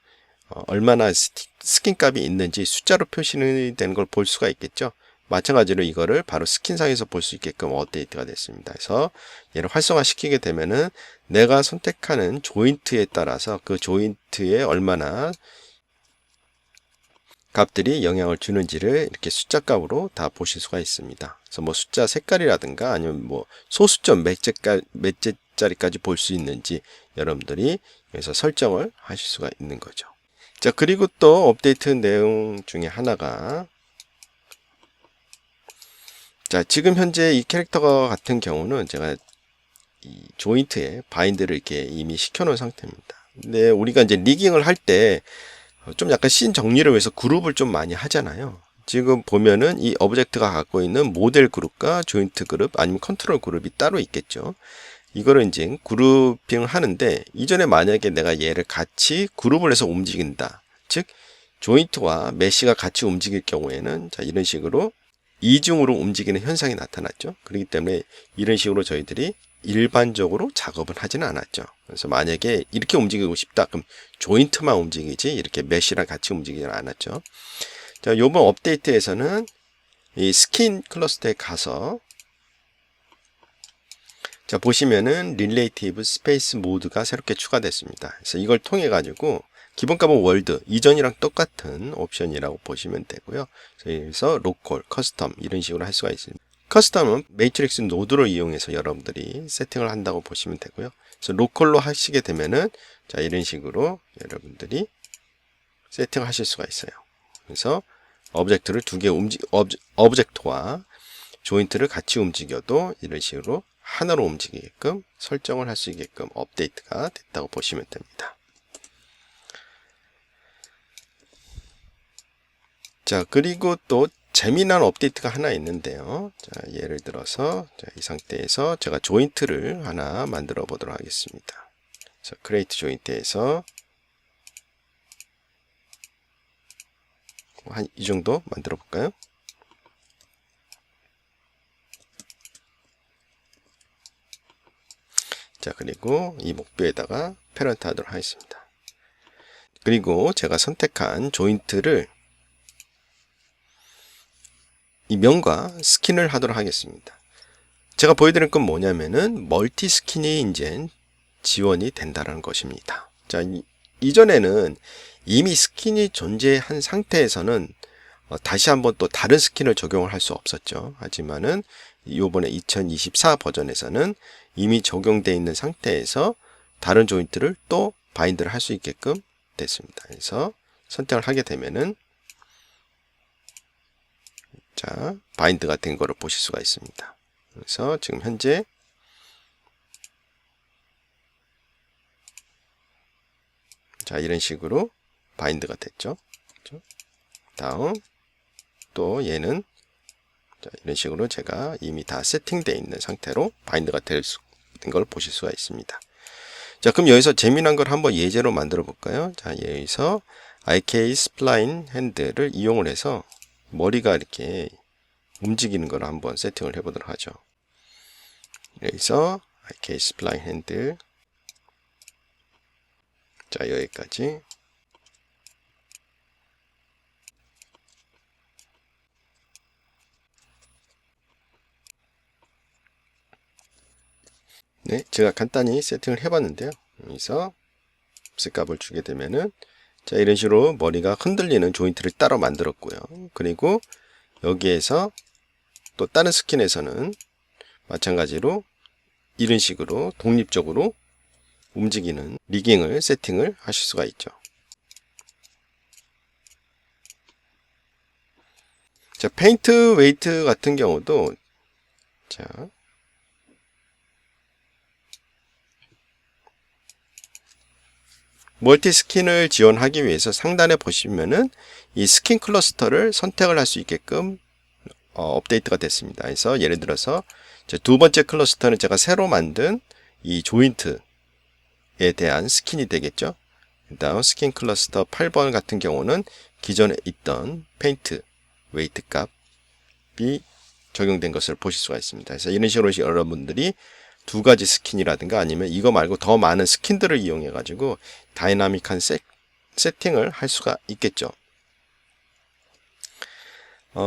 얼마나 스킨 값이 있는지 숫자로 표시되는 걸 볼 수가 있겠죠. 마찬가지로 이거를 바로 스킨상에서 볼 수 있게끔 업데이트가 됐습니다. 그래서 얘를 활성화시키게 되면은 내가 선택하는 조인트에 따라서 그 조인트에 얼마나 값들이 영향을 주는지를 이렇게 숫자 값으로 다 보실 수가 있습니다. 그래서 뭐 숫자 색깔이라든가 아니면 뭐 소수점 몇 개짜리까지 볼 수 있는지 여러분들이 여기서 설정을 하실 수가 있는 거죠. 자, 그리고 또 업데이트 내용 중에 하나가 자, 지금 현재 이 캐릭터 같은 경우는 제가 이 조인트에 바인드를 이렇게 이미 시켜 놓은 상태입니다. 근데 우리가 이제 리깅을 할 때 좀 약간 씬 정리를 위해서 그룹을 좀 많이 하잖아요. 지금 보면은 이 오브젝트가 갖고 있는 모델 그룹과 조인트 그룹 아니면 컨트롤 그룹이 따로 있겠죠. 이거를 이제 그룹핑을 하는데 이전에 만약에 내가 얘를 같이 그룹을 해서 움직인다. 즉 조인트와 메시가 같이 움직일 경우에는 자, 이런 식으로 이중으로 움직이는 현상이 나타났죠. 그렇기 때문에 이런 식으로 저희들이 일반적으로 작업은 하지는 않았죠. 그래서 만약에 이렇게 움직이고 싶다. 그럼 조인트만 움직이지 이렇게 메시랑 같이 움직이지는 않았죠. 자, 이번 업데이트에서는 이 스킨 클러스터에 가서 자, 보시면은 릴레이티브 스페이스 모드가 새롭게 추가됐습니다. 그래서 이걸 통해 가지고 기본값은 월드 이전이랑 똑같은 옵션이라고 보시면 되고요. 그래서 로컬, 커스텀 이런 식으로 할 수가 있습니다. 커스텀은 매트릭스 노드를 이용해서 여러분들이 세팅을 한다고 보시면 되고요. 그래서 로컬로 하시게 되면은 자, 이런 식으로 여러분들이 세팅을 하실 수가 있어요. 그래서 오브젝트를 두 개 오브젝트와 조인트를 같이 움직여도 이런 식으로 하나로 움직이게끔 설정을 할 수 있게끔 업데이트가 됐다고 보시면 됩니다. 자, 그리고 또 재미난 업데이트가 하나 있는데요. 자, 예를 들어서 자, 이 상태에서 제가 조인트를 하나 만들어 보도록 하겠습니다. 자, 크리에이트 조인트에서 한 이 정도 만들어 볼까요? 자, 그리고 이 목표에다가 패런트 하도록 하겠습니다. 그리고 제가 선택한 조인트를 이 면과 스킨을 하도록 하겠습니다. 제가 보여드릴 건 뭐냐면은 멀티 스킨이 이제 지원이 된다는 것입니다. 자, 이전에는 이미 스킨이 존재한 상태에서는 다시 한번 또 다른 스킨을 적용을 할 수 없었죠. 하지만은 이번에 2024 버전에서는 이미 적용되어 있는 상태에서 다른 조인트를 또 바인드를 할 수 있게끔 됐습니다. 그래서 선택을 하게 되면은 자, 바인드가 된 거를 보실 수가 있습니다. 그래서 지금 현재 자, 이런 식으로 바인드가 됐죠. 그렇죠? 다음 또 얘는 자, 이런 식으로 제가 이미 다 세팅되어 있는 상태로 바인드가 된 걸 보실 수가 있습니다. 자, 그럼 여기서 재미난 걸 한번 예제로 만들어 볼까요? 자, 여기서 IK 스플라인 핸들을 이용을 해서 머리가 이렇게 움직이는 걸 한번 세팅을 해 보도록 하죠. 여기서 IK 스플라인 핸들 자, 여기까지 네, 제가 간단히 세팅을 해봤는데요. 여기서 값을 주게 되면은 자, 이런 식으로 머리가 흔들리는 조인트를 따로 만들었고요. 그리고 여기에서 또 다른 스킨에서는 마찬가지로 이런 식으로 독립적으로 움직이는 리깅을 세팅을 하실 수가 있죠. 자, 페인트 웨이트 같은 경우도 자, 멀티 스킨을 지원하기 위해서 상단에 보시면은 이 스킨 클러스터를 선택을 할 수 있게끔 업데이트가 됐습니다. 그래서 예를 들어서 두 번째 클러스터는 제가 새로 만든 이 조인트에 대한 스킨이 되겠죠. 그 다음 스킨 클러스터 8번 같은 경우는 기존에 있던 페인트 웨이트 값이 적용된 것을 보실 수가 있습니다. 그래서 이런 식으로 여러분들이 두 가지 스킨이라든가 아니면 이거 말고 더 많은 스킨들을 이용해 가지고 다이나믹한 세팅을 할 수가 있겠죠.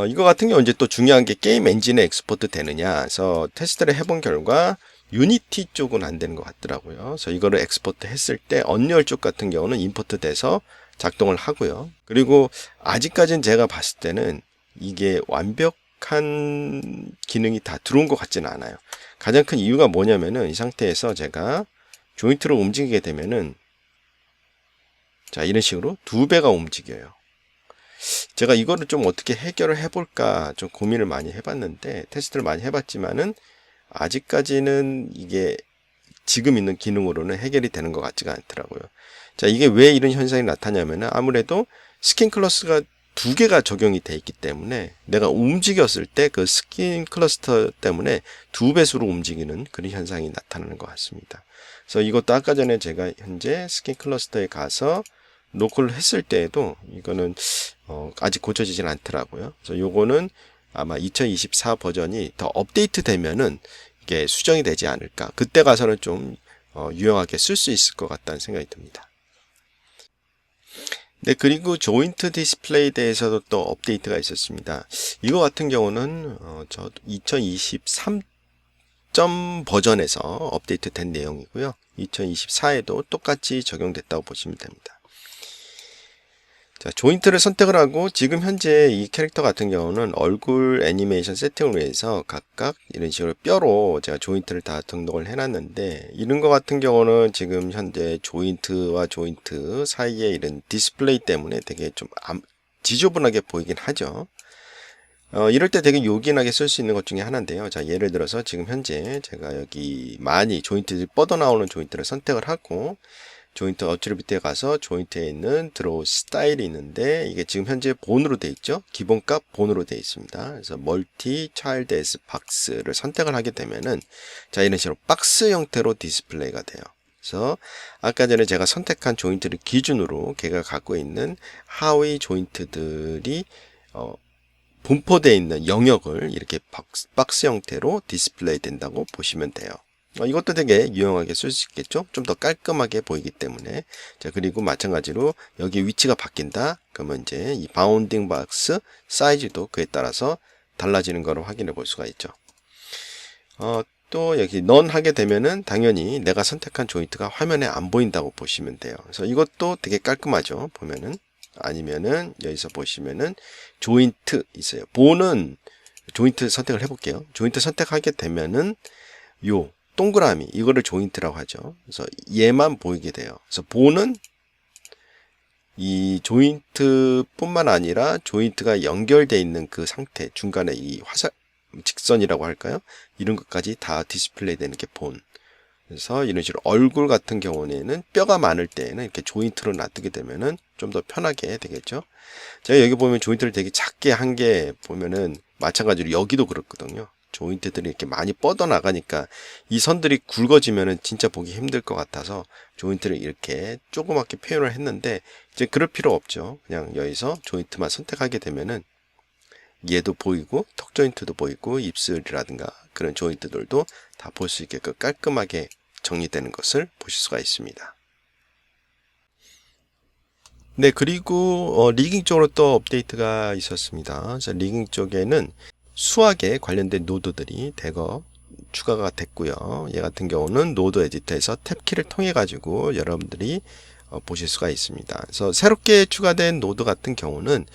이거 같은 경우 이제 또 중요한 게 게임 엔진에 엑스포트 되느냐. 그래서 테스트를 해본 결과 유니티 쪽은 안 되는 것 같더라고요. 그래서 이거를 엑스포트 했을 때 언리얼 쪽 같은 경우는 임포트 돼서 작동을 하고요. 그리고 아직까지는 제가 봤을 때는 이게 완벽한 기능이 다 들어온 것 같지는 않아요. 가장 큰 이유가 뭐냐면은 이 상태에서 제가 조인트를 움직이게 되면은 자, 이런 식으로 두 배가 움직여요. 제가 이거를 좀 어떻게 해결을 해볼까 좀 고민을 많이 해봤는데 테스트를 많이 해봤지만은 아직까지는 이게 지금 있는 기능으로는 해결이 되는 것 같지가 않더라고요. 자, 이게 왜 이런 현상이 나타나냐면은 아무래도 스킨 클러스가 두 개가 적용이 돼 있기 때문에 내가 움직였을 때 그 스킨 클러스터 때문에 두 배수로 움직이는 그런 현상이 나타나는 것 같습니다. 그래서 이것도 아까 전에 제가 현재 스킨 클러스터에 가서 노크를 했을 때에도 이거는 아직 고쳐지진 않더라고요. 그래서 요거는 아마 2024 버전이 더 업데이트 되면은 이게 수정이 되지 않을까. 그때 가서는 좀 유용하게 쓸 수 있을 것 같다는 생각이 듭니다. 네, 그리고 조인트 디스플레이에 대해서도 또 업데이트가 있었습니다. 이거 같은 경우는 저 2023 버전에서 업데이트 된 내용이고요. 2024에도 똑같이 적용됐다고 보시면 됩니다. 자, 조인트를 선택을 하고 지금 현재 이 캐릭터 같은 경우는 얼굴 애니메이션 세팅을 위해서 각각 이런 식으로 뼈로 제가 조인트를 다 등록을 해놨는데 이런 거 같은 경우는 지금 현재 조인트와 조인트 사이에 이런 디스플레이 때문에 되게 좀 지저분하게 보이긴 하죠. 이럴 때 되게 요긴하게 쓸 수 있는 것 중에 하나인데요. 자, 예를 들어서 지금 현재 제가 여기 많이 조인트들이 뻗어나오는 조인트를 선택을 하고 조인트 어트리뷰트에 가서 조인트에 있는 드로우 스타일이 있는데 이게 지금 현재 본으로 되어 있죠. 기본값 본으로 되어 있습니다. 그래서 멀티 차일드 에스 박스를 선택을 하게 되면은 자, 이런 식으로 박스 형태로 디스플레이가 돼요. 그래서 아까 전에 제가 선택한 조인트를 기준으로 걔가 갖고 있는 하위 조인트들이 분포되어 있는 영역을 이렇게 박스 형태로 디스플레이 된다고 보시면 돼요. 이것도 되게 유용하게 쓸 수 있겠죠. 좀 더 깔끔하게 보이기 때문에. 자, 그리고 마찬가지로 여기 위치가 바뀐다. 그러면 이제 이 바운딩 박스 사이즈도 그에 따라서 달라지는 것을 확인해 볼 수가 있죠. 또 여기 넌 하게 되면은 당연히 내가 선택한 조인트가 화면에 안 보인다고 보시면 돼요. 그래서 이것도 되게 깔끔하죠. 보면은 아니면은 여기서 보시면은 조인트 있어요. 본은 조인트 선택을 해볼게요. 조인트 선택하게 되면은 요 동그라미 이거를 조인트라고 하죠. 그래서 얘만 보이게 돼요. 그래서 본은 이 조인트 뿐만 아니라 조인트가 연결되어 있는 그 상태, 중간에 이 화살, 직선이라고 할까요? 이런 것까지 다 디스플레이 되는 게 본. 그래서 이런 식으로 얼굴 같은 경우에는 뼈가 많을 때에는 이렇게 조인트로 놔두게 되면은 좀 더 편하게 되겠죠. 제가 여기 보면 조인트를 되게 작게 한 게 보면은 마찬가지로 여기도 그렇거든요. 조인트들이 이렇게 많이 뻗어 나가니까 이 선들이 굵어지면은 진짜 보기 힘들 것 같아서 조인트를 이렇게 조그맣게 표현을 했는데 이제 그럴 필요 없죠. 그냥 여기서 조인트만 선택하게 되면은 얘도 보이고 턱 조인트도 보이고 입술이라든가 그런 조인트들도 다 볼 수 있게끔 깔끔하게 정리되는 것을 보실 수가 있습니다. 네, 그리고 리깅 쪽으로 또 업데이트가 있었습니다. 그래서 리깅 쪽에는 수학에 관련된 노드들이 대거 추가가 됐고요. 얘 같은 경우는 노드 에디터에서 탭키를 통해 가지고 여러분들이 보실 수가 있습니다. 그래서 새롭게 추가된 노드 같은 경우는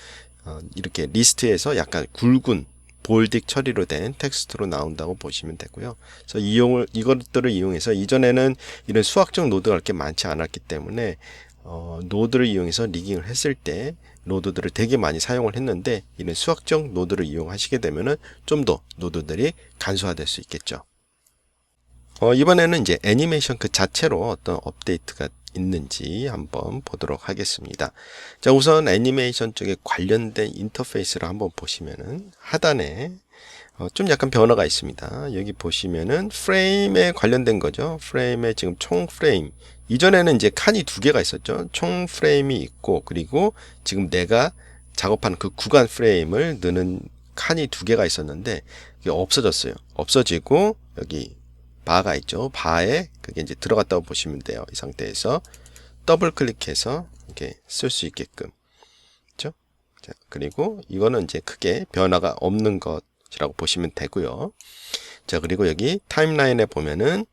이렇게 리스트에서 약간 굵은 볼딕 처리로 된 텍스트로 나온다고 보시면 되고요. 그래서 이것들을 이용해서 이전에는 이런 수학적 노드가 그렇게 많지 않았기 때문에 노드를 이용해서 리깅을 했을 때 노드들을 되게 많이 사용을 했는데 이런 수학적 노드를 이용하시게 되면은 좀 더 노드들이 간소화될 수 있겠죠. 이번에는 이제 애니메이션 그 자체로 어떤 업데이트가 있는지 한번 보도록 하겠습니다. 자, 우선 애니메이션 쪽에 관련된 인터페이스를 한번 보시면은 하단에 좀 약간 변화가 있습니다. 여기 보시면은 프레임에 관련된 거죠. 프레임에 지금 총 프레임. 이전에는 이제 칸이 두 개가 있었죠. 총 프레임이 있고, 그리고 지금 내가 작업한 그 구간 프레임을 넣는 칸이 두 개가 있었는데, 이게 없어졌어요. 없어지고, 여기 바가 있죠. 바에 그게 이제 들어갔다고 보시면 돼요. 이 상태에서 더블 클릭해서 이렇게 쓸 수 있게끔. 그렇죠? 자, 그리고 이거는 이제 크게 변화가 없는 것이라고 보시면 되고요. 자, 그리고 여기 타임라인에 보면은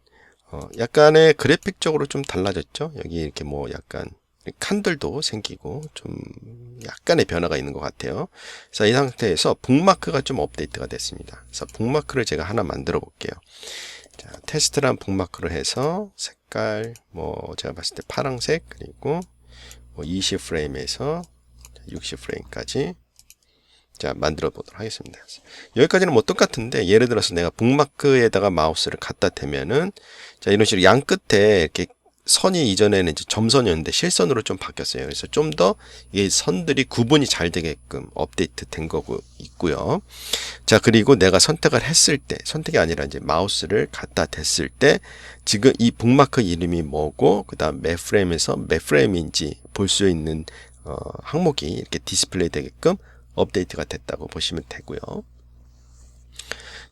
약간의 그래픽적으로 좀 달라졌죠. 여기 이렇게 뭐 약간 칸들도 생기고 좀 약간의 변화가 있는 것 같아요. 그래서 이 상태에서 북마크가 좀 업데이트가 됐습니다. 그래서 북마크를 제가 하나 만들어 볼게요. 자, 테스트란 북마크를 해서 색깔 뭐 제가 봤을 때 파란색, 그리고 뭐 20프레임에서 60프레임까지 자, 만들어 보도록 하겠습니다. 여기까지는 뭐 똑같은데, 예를 들어서 내가 북마크에다가 마우스를 갖다 대면은, 자, 이런 식으로 양 끝에 이렇게 선이 이전에는 이제 점선이었는데 실선으로 좀 바뀌었어요. 그래서 좀 더 이 선들이 구분이 잘 되게끔 업데이트 된 거고 있고요. 자, 그리고 내가 선택을 했을 때, 선택이 아니라 이제 마우스를 갖다 댔을 때, 지금 이 북마크 이름이 뭐고, 그 다음 몇 프레임에서 몇 프레임인지 볼 수 있는, 항목이 이렇게 디스플레이 되게끔 업데이트가 됐다고 보시면 되고요.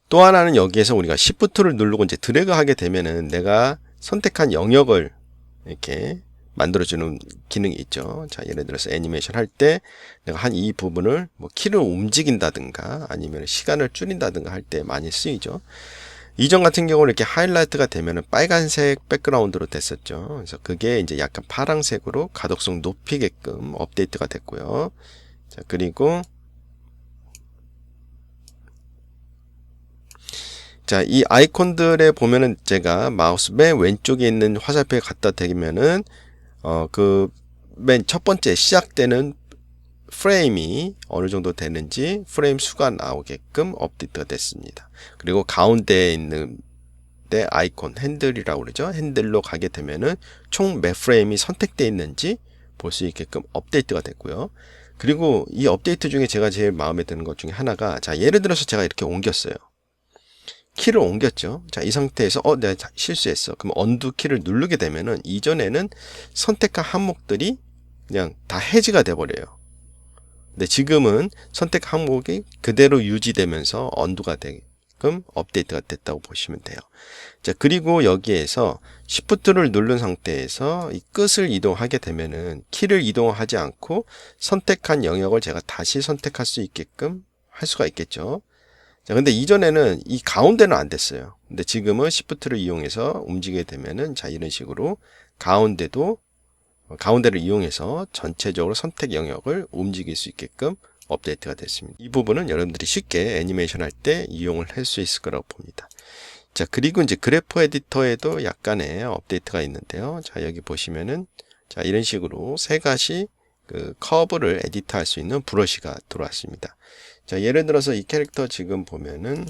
또 하나는 여기에서 우리가 Shift를 누르고 이제 드래그 하게 되면은 내가 선택한 영역을 이렇게 만들어주는 기능이 있죠. 자, 예를 들어서 애니메이션 할 때 내가 한 이 부분을 뭐 키를 움직인다든가 아니면 시간을 줄인다든가 할 때 많이 쓰이죠. 이전 같은 경우는 이렇게 하이라이트가 되면은 빨간색 백그라운드로 됐었죠. 그래서 그게 이제 약간 파란색으로 가독성 높이게끔 업데이트가 됐고요. 자, 그리고 자, 이 아이콘들에 보면은 제가 마우스 맨 왼쪽에 있는 화살표에 갖다 대면은 그 맨 첫 번째 시작되는 프레임이 어느 정도 되는지 프레임 수가 나오게끔 업데이트가 됐습니다. 그리고 가운데에 있는 데 아이콘 핸들이라고 그러죠. 핸들로 가게 되면은 총 몇 프레임이 선택되어 있는지 볼 수 있게끔 업데이트가 됐고요. 그리고 이 업데이트 중에 제가 제일 마음에 드는 것 중에 하나가, 자, 예를 들어서 제가 이렇게 옮겼어요. 키를 옮겼죠. 자, 이 상태에서 내가 실수했어. 그럼 언두 키를 누르게 되면은 이전에는 선택한 항목들이 그냥 다 해지가 돼 버려요. 근데 지금은 선택 항목이 그대로 유지되면서 언두가 되게끔 업데이트가 됐다고 보시면 돼요. 자, 그리고 여기에서 Shift를 누른 상태에서 이 끝을 이동하게 되면은 키를 이동하지 않고 선택한 영역을 제가 다시 선택할 수 있게끔 할 수가 있겠죠. 자, 근데 이전에는 이 가운데는 안 됐어요. 근데 지금은 Shift를 이용해서 움직이게 되면은, 자, 이런 식으로 가운데를 이용해서 전체적으로 선택 영역을 움직일 수 있게끔 업데이트가 됐습니다. 이 부분은 여러분들이 쉽게 애니메이션 할 때 이용을 할 수 있을 거라고 봅니다. 자, 그리고 이제 그래프 에디터에도 약간의 업데이트가 있는데요. 자, 여기 보시면은, 자, 이런 식으로 세 가지 그 커브를 에디트할 수 있는 브러쉬가 들어왔습니다. 자, 예를 들어서 이 캐릭터 지금 보면은,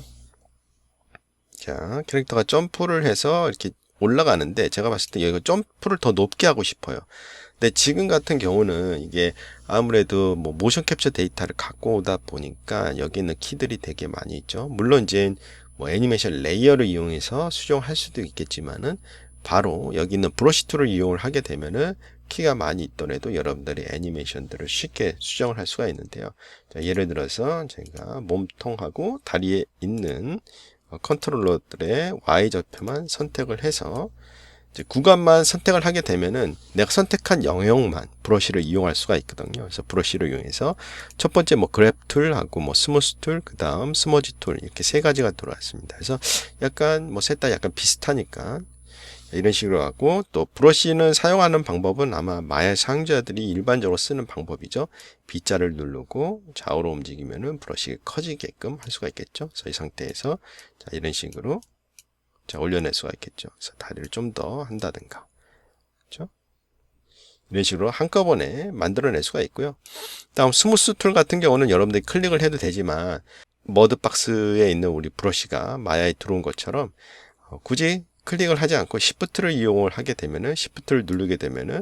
자, 캐릭터가 점프를 해서 이렇게 올라가는데, 제가 봤을 때 여기가 점프를 더 높게 하고 싶어요. 근데 지금 같은 경우는 이게 아무래도 뭐 모션 캡처 데이터를 갖고 오다 보니까 여기 있는 키들이 되게 많이 있죠. 물론 이제 뭐 애니메이션 레이어를 이용해서 수정할 수도 있겠지만은 바로 여기 있는 브러쉬 툴을 이용을 하게 되면은 키가 많이 있더라도 여러분들이 애니메이션들을 쉽게 수정을 할 수가 있는데요. 자, 예를 들어서 제가 몸통하고 다리에 있는 컨트롤러들의 Y좌표만 선택을 해서 이제 구간만 선택을 하게 되면은 내가 선택한 영역만 브러쉬를 이용할 수가 있거든요. 그래서 브러쉬를 이용해서 첫 번째 뭐 그랩 툴하고 뭐 스무스 툴, 그 다음 스머지 툴 이렇게 세 가지가 들어왔습니다. 그래서 약간 뭐 셋 다 약간 비슷하니까 이런 식으로 하고, 또 브러쉬는 사용하는 방법은 아마 마야 사용자들이 일반적으로 쓰는 방법이죠. B자를 누르고 좌우로 움직이면은 브러쉬가 커지게끔 할 수가 있겠죠. 그래서 이 상태에서 자, 이런 식으로 자, 올려낼 수가 있겠죠. 그래서 다리를 좀 더 한다든가, 그렇죠? 이런 식으로 한꺼번에 만들어낼 수가 있고요. 다음 스무스 툴 같은 경우는 여러분들이 클릭을 해도 되지만 머드박스에 있는 우리 브러쉬가 마야에 들어온 것처럼 굳이 클릭을 하지 않고 Shift를 이용을 하게 되면은, Shift를 누르게 되면은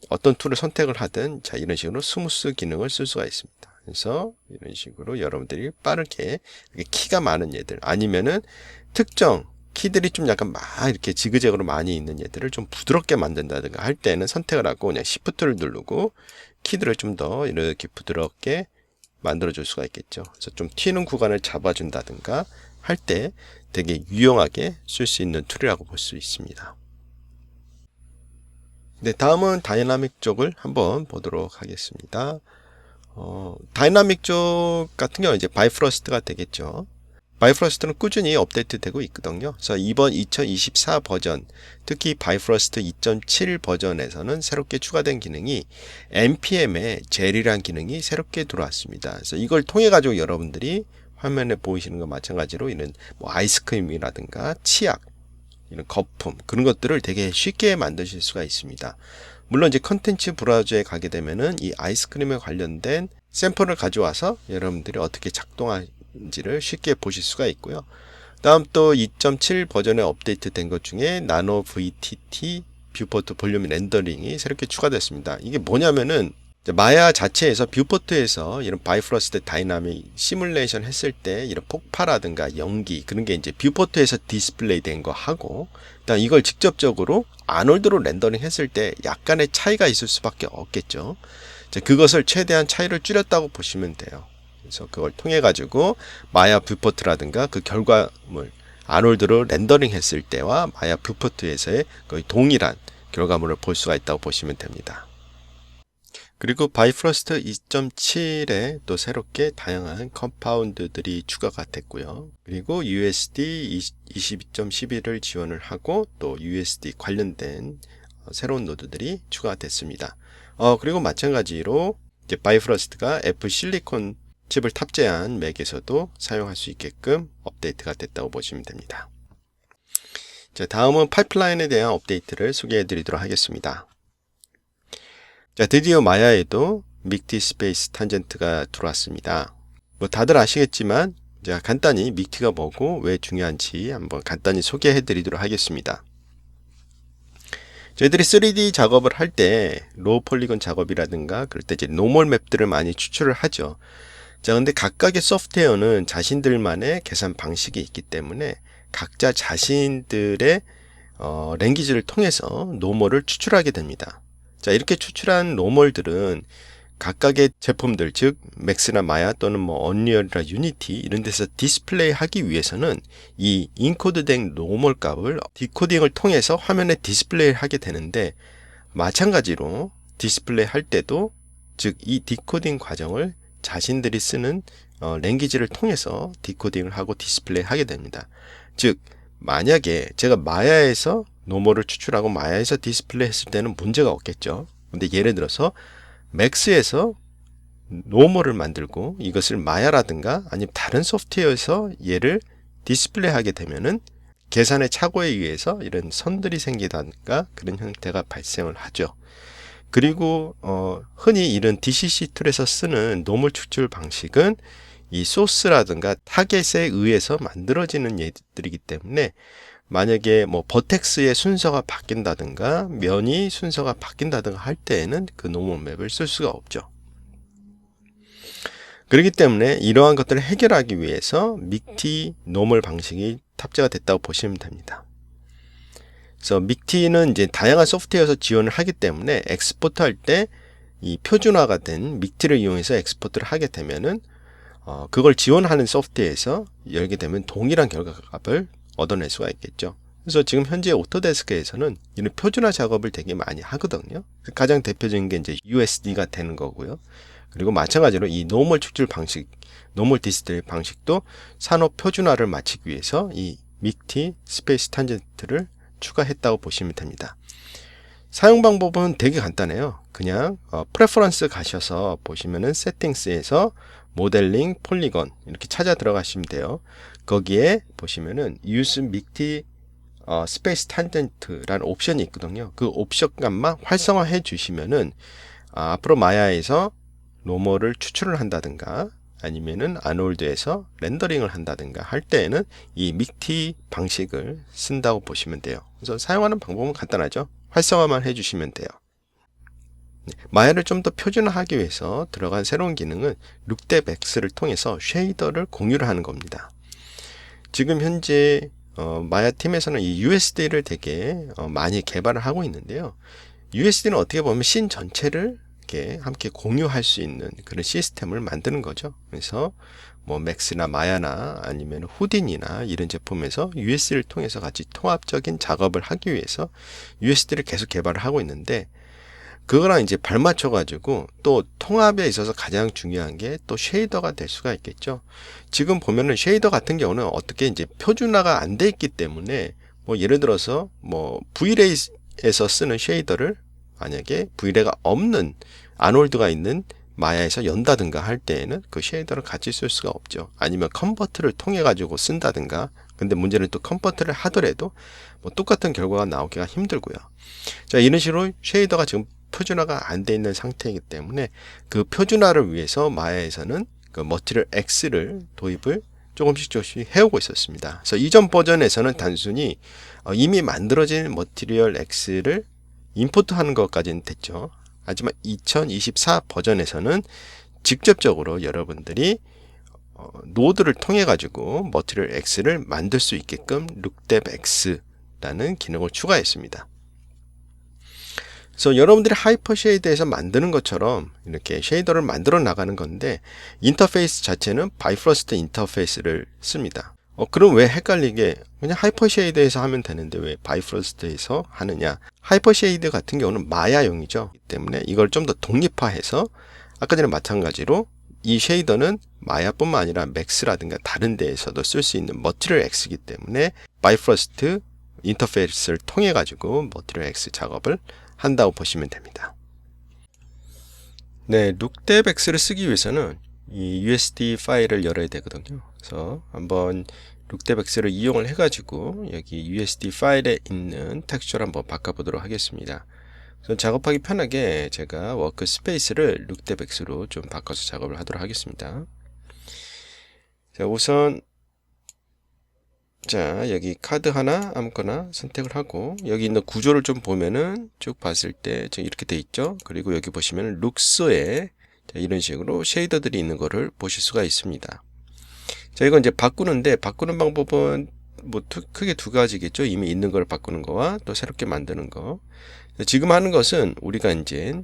어떤 툴을 선택을 하든 자, 이런 식으로 스무스 기능을 쓸 수가 있습니다. 그래서 이런 식으로 여러분들이 빠르게 키가 많은 얘들, 아니면은 특정 키들이 좀 약간 막 이렇게 지그재그로 많이 있는 얘들을 좀 부드럽게 만든다든가 할 때는 선택을 하고 그냥 Shift를 누르고 키들을 좀 더 이렇게 부드럽게 만들어 줄 수가 있겠죠. 그래서 좀 튀는 구간을 잡아준다든가 할 때 되게 유용하게 쓸 수 있는 툴이라고 볼 수 있습니다. 네, 다음은 다이나믹 쪽을 한번 보도록 하겠습니다. 다이나믹 쪽 같은 경우는 이제 바이프러스트가 되겠죠. 바이프러스트는 꾸준히 업데이트 되고 있거든요. 그래서 이번 2024 버전, 특히 바이프러스트 2.7 버전에서는 새롭게 추가된 기능이 npm의 젤이란 기능이 새롭게 들어왔습니다. 그래서 이걸 통해 가지고 여러분들이 화면에 보이시는 것 마찬가지로 이런 뭐 아이스크림이라든가 치약, 이런 거품, 그런 것들을 되게 쉽게 만드실 수가 있습니다. 물론 이제 컨텐츠 브라우저에 가게 되면은 이 아이스크림에 관련된 샘플을 가져와서 여러분들이 어떻게 작동하는지를 쉽게 보실 수가 있고요. 다음 또 2.7 버전에 업데이트 된 것 중에 나노 VTT 뷰포트 볼륨 렌더링이 새롭게 추가됐습니다. 이게 뭐냐면은 마야 자체에서 뷰포트에서 이런 바이프러스트 다이나믹 시뮬레이션 했을 때 이런 폭파라든가 연기, 그런 게 이제 뷰포트에서 디스플레이 된 거 하고, 일단 이걸 직접적으로 아놀드로 렌더링 했을 때 약간의 차이가 있을 수밖에 없겠죠. 그것을 최대한 차이를 줄였다고 보시면 돼요. 그래서 그걸 통해 가지고 마야 뷰포트라든가 그 결과물 아놀드로 렌더링 했을 때와 마야 뷰포트에서의 거의 동일한 결과물을 볼 수가 있다고 보시면 됩니다. 그리고 바이프러스트 2.7에 또 새롭게 다양한 컴파운드들이 추가가 됐고요. 그리고 USD 22.11을 지원을 하고 또 USD 관련된 새로운 노드들이 추가됐습니다. 그리고 마찬가지로 이제 바이프러스트가 애플 실리콘 칩을 탑재한 맥에서도 사용할 수 있게끔 업데이트가 됐다고 보시면 됩니다. 자, 다음은 파이프라인에 대한 업데이트를 소개해 드리도록 하겠습니다. 자, 드디어 마야에도 믹티 스페이스 탄젠트가 들어왔습니다. 뭐 다들 아시겠지만 제가 간단히 믹티가 뭐고 왜 중요한지 한번 간단히 소개해 드리도록 하겠습니다. 저희들이 3D 작업을 할 때 로우 폴리곤 작업이라든가 그럴 때 이제 노멀 맵들을 많이 추출을 하죠. 자, 근데 각각의 소프트웨어는 자신들만의 계산 방식이 있기 때문에 각자 자신들의 랭귀지를 통해서 노멀을 추출하게 됩니다. 자, 이렇게 추출한 노멀들은 각각의 제품들, 즉 맥스나 마야 또는 뭐 언리얼이나 유니티 이런 데서 디스플레이 하기 위해서는 이 인코드된 노멀 값을 디코딩을 통해서 화면에 디스플레이 하게 되는데, 마찬가지로 디스플레이 할 때도 즉 이 디코딩 과정을 자신들이 쓰는 랭귀지를 통해서 디코딩을 하고 디스플레이 하게 됩니다. 즉 만약에 제가 마야에서 노멀을 추출하고 마야에서 디스플레이 했을 때는 문제가 없겠죠. 근데 예를 들어서 맥스에서 노멀을 만들고 이것을 마야라든가 아니면 다른 소프트웨어에서 얘를 디스플레이 하게 되면은 계산의 착오에 의해서 이런 선들이 생기다든가 그런 형태가 발생을 하죠. 그리고 흔히 이런 DCC 툴에서 쓰는 노멀 추출 방식은 이 소스라든가 타겟에 의해서 만들어지는 예들이기 때문에 만약에 뭐 버텍스의 순서가 바뀐다든가 면이 순서가 바뀐다든가 할 때에는 그 노멀 맵을 쓸 수가 없죠. 그렇기 때문에 이러한 것들을 해결하기 위해서 믹티 노멀 방식이 탑재가 됐다고 보시면 됩니다. 그래서 믹티는 이제 다양한 소프트웨어에서 지원을 하기 때문에 엑스포트 할 때 이 표준화가 된 믹티를 이용해서 엑스포트를 하게 되면은 그걸 지원하는 소프트웨어에서 열게 되면 동일한 결과값을 얻어낼 수가 있겠죠. 그래서 지금 현재 오토데스크에서는 이런 표준화 작업을 되게 많이 하거든요. 가장 대표적인 게 이제 USD가 되는 거고요. 그리고 마찬가지로 이 노멀 추출 방식, 노멀 디스플레이 방식도 산업 표준화를 마치기 위해서 이 믹티 스페이스 탄젠트를 추가했다고 보시면 됩니다. 사용 방법은 되게 간단해요. 그냥 프레퍼런스 가셔서 보시면은 세팅스에서 모델링 폴리건 이렇게 찾아 들어가시면 돼요. 거기에 보시면은 use 믹티 스페이스 탄젠트라는 옵션이 있거든요. 그 옵션값만 활성화해 주시면은 앞으로 마야에서 노멀을 추출을 한다든가 아니면은 아놀드에서 렌더링을 한다든가 할 때에는 이 믹티 방식을 쓴다고 보시면 돼요. 그래서 사용하는 방법은 간단하죠. 활성화만 해주시면 돼요. 마야를 좀 더 표준화하기 위해서 들어간 새로운 기능은 룩뎁X를 통해서 쉐이더를 공유를 하는 겁니다. 지금 현재 마야 팀에서는 이 USD를 되게 많이 개발을 하고 있는데요. USD는 어떻게 보면 씬 전체를 이렇게 함께 공유할 수 있는 그런 시스템을 만드는 거죠. 그래서 뭐 맥스나 마야나 아니면 후딘이나 이런 제품에서 USD를 통해서 같이 통합적인 작업을 하기 위해서 USD를 계속 개발을 하고 있는데 그거랑 이제 발맞춰 가지고 또 통합에 있어서 가장 중요한 게 또 쉐이더가 될 수가 있겠죠. 지금 보면은 쉐이더 같은 경우는 어떻게 이제 표준화가 안 돼 있기 때문에 뭐 예를 들어서 뭐 Vlay에서 쓰는 쉐이더를 만약에 Vlay가 없는 아놀드가 있는 마야에서 연다든가 할 때에는 그 쉐이더를 같이 쓸 수가 없죠. 아니면 컨버트를 통해 가지고 쓴다든가. 근데 문제는 또 컨버트를 하더라도 뭐 똑같은 결과가 나오기가 힘들고요. 자, 이런 식으로 쉐이더가 지금 표준화가 안 돼 있는 상태이기 때문에 그 표준화를 위해서 마야에서는 그 머티리얼 X를 도입을 조금씩 해오고 있었습니다. 그래서 이전 버전에서는 단순히 이미 만들어진 머티리얼 X를 임포트하는 것까지는 됐죠. 하지만 2024 버전에서는 직접적으로 여러분들이 노드를 통해 가지고 머티리얼 X를 만들 수 있게끔 룩뎁X라는 기능을 추가했습니다. 그래서 여러분들이 하이퍼 쉐이드에서 만드는 것처럼 이렇게 쉐이더를 만들어 나가는 건데 인터페이스 자체는 바이프러스트 인터페이스를 씁니다. 그럼 왜 헷갈리게 그냥 하이퍼 쉐이드에서 하면 되는데 왜 바이프러스트에서 하느냐? 하이퍼 쉐이드 같은 경우는 마야용이죠. 때문에 이걸 좀 더 독립화해서 아까 전에 마찬가지로 이 쉐이더는 마야뿐만 아니라 맥스라든가 다른 데에서도 쓸 수 있는 머티리얼 X이기 때문에 바이프러스트 인터페이스를 통해 가지고 머티리얼 X 작업을 한다고 보시면 됩니다. 네, 룩뎁X를 쓰기 위해서는 이 USD 파일을 열어야 되거든요. 그래서 한번 룩뎁X를 이용을 해가지고 여기 USD 파일에 있는 텍스처를 한번 바꿔보도록 하겠습니다. 그래서 작업하기 편하게 제가 워크스페이스를 룩뎁X로 좀 바꿔서 작업을 하도록 하겠습니다. 자, 우선 자, 여기 카드 하나 아무거나 선택을 하고 여기 있는 구조를 좀 보면은 쭉 봤을 때 이렇게 돼 있죠. 그리고 여기 보시면 룩스에 이런 식으로 쉐이더들이 있는 거를 보실 수가 있습니다. 자, 이건 이제 바꾸는데 바꾸는 방법은 뭐 크게 두 가지겠죠. 이미 있는 걸 바꾸는 거와 또 새롭게 만드는 거. 지금 하는 것은 우리가 이제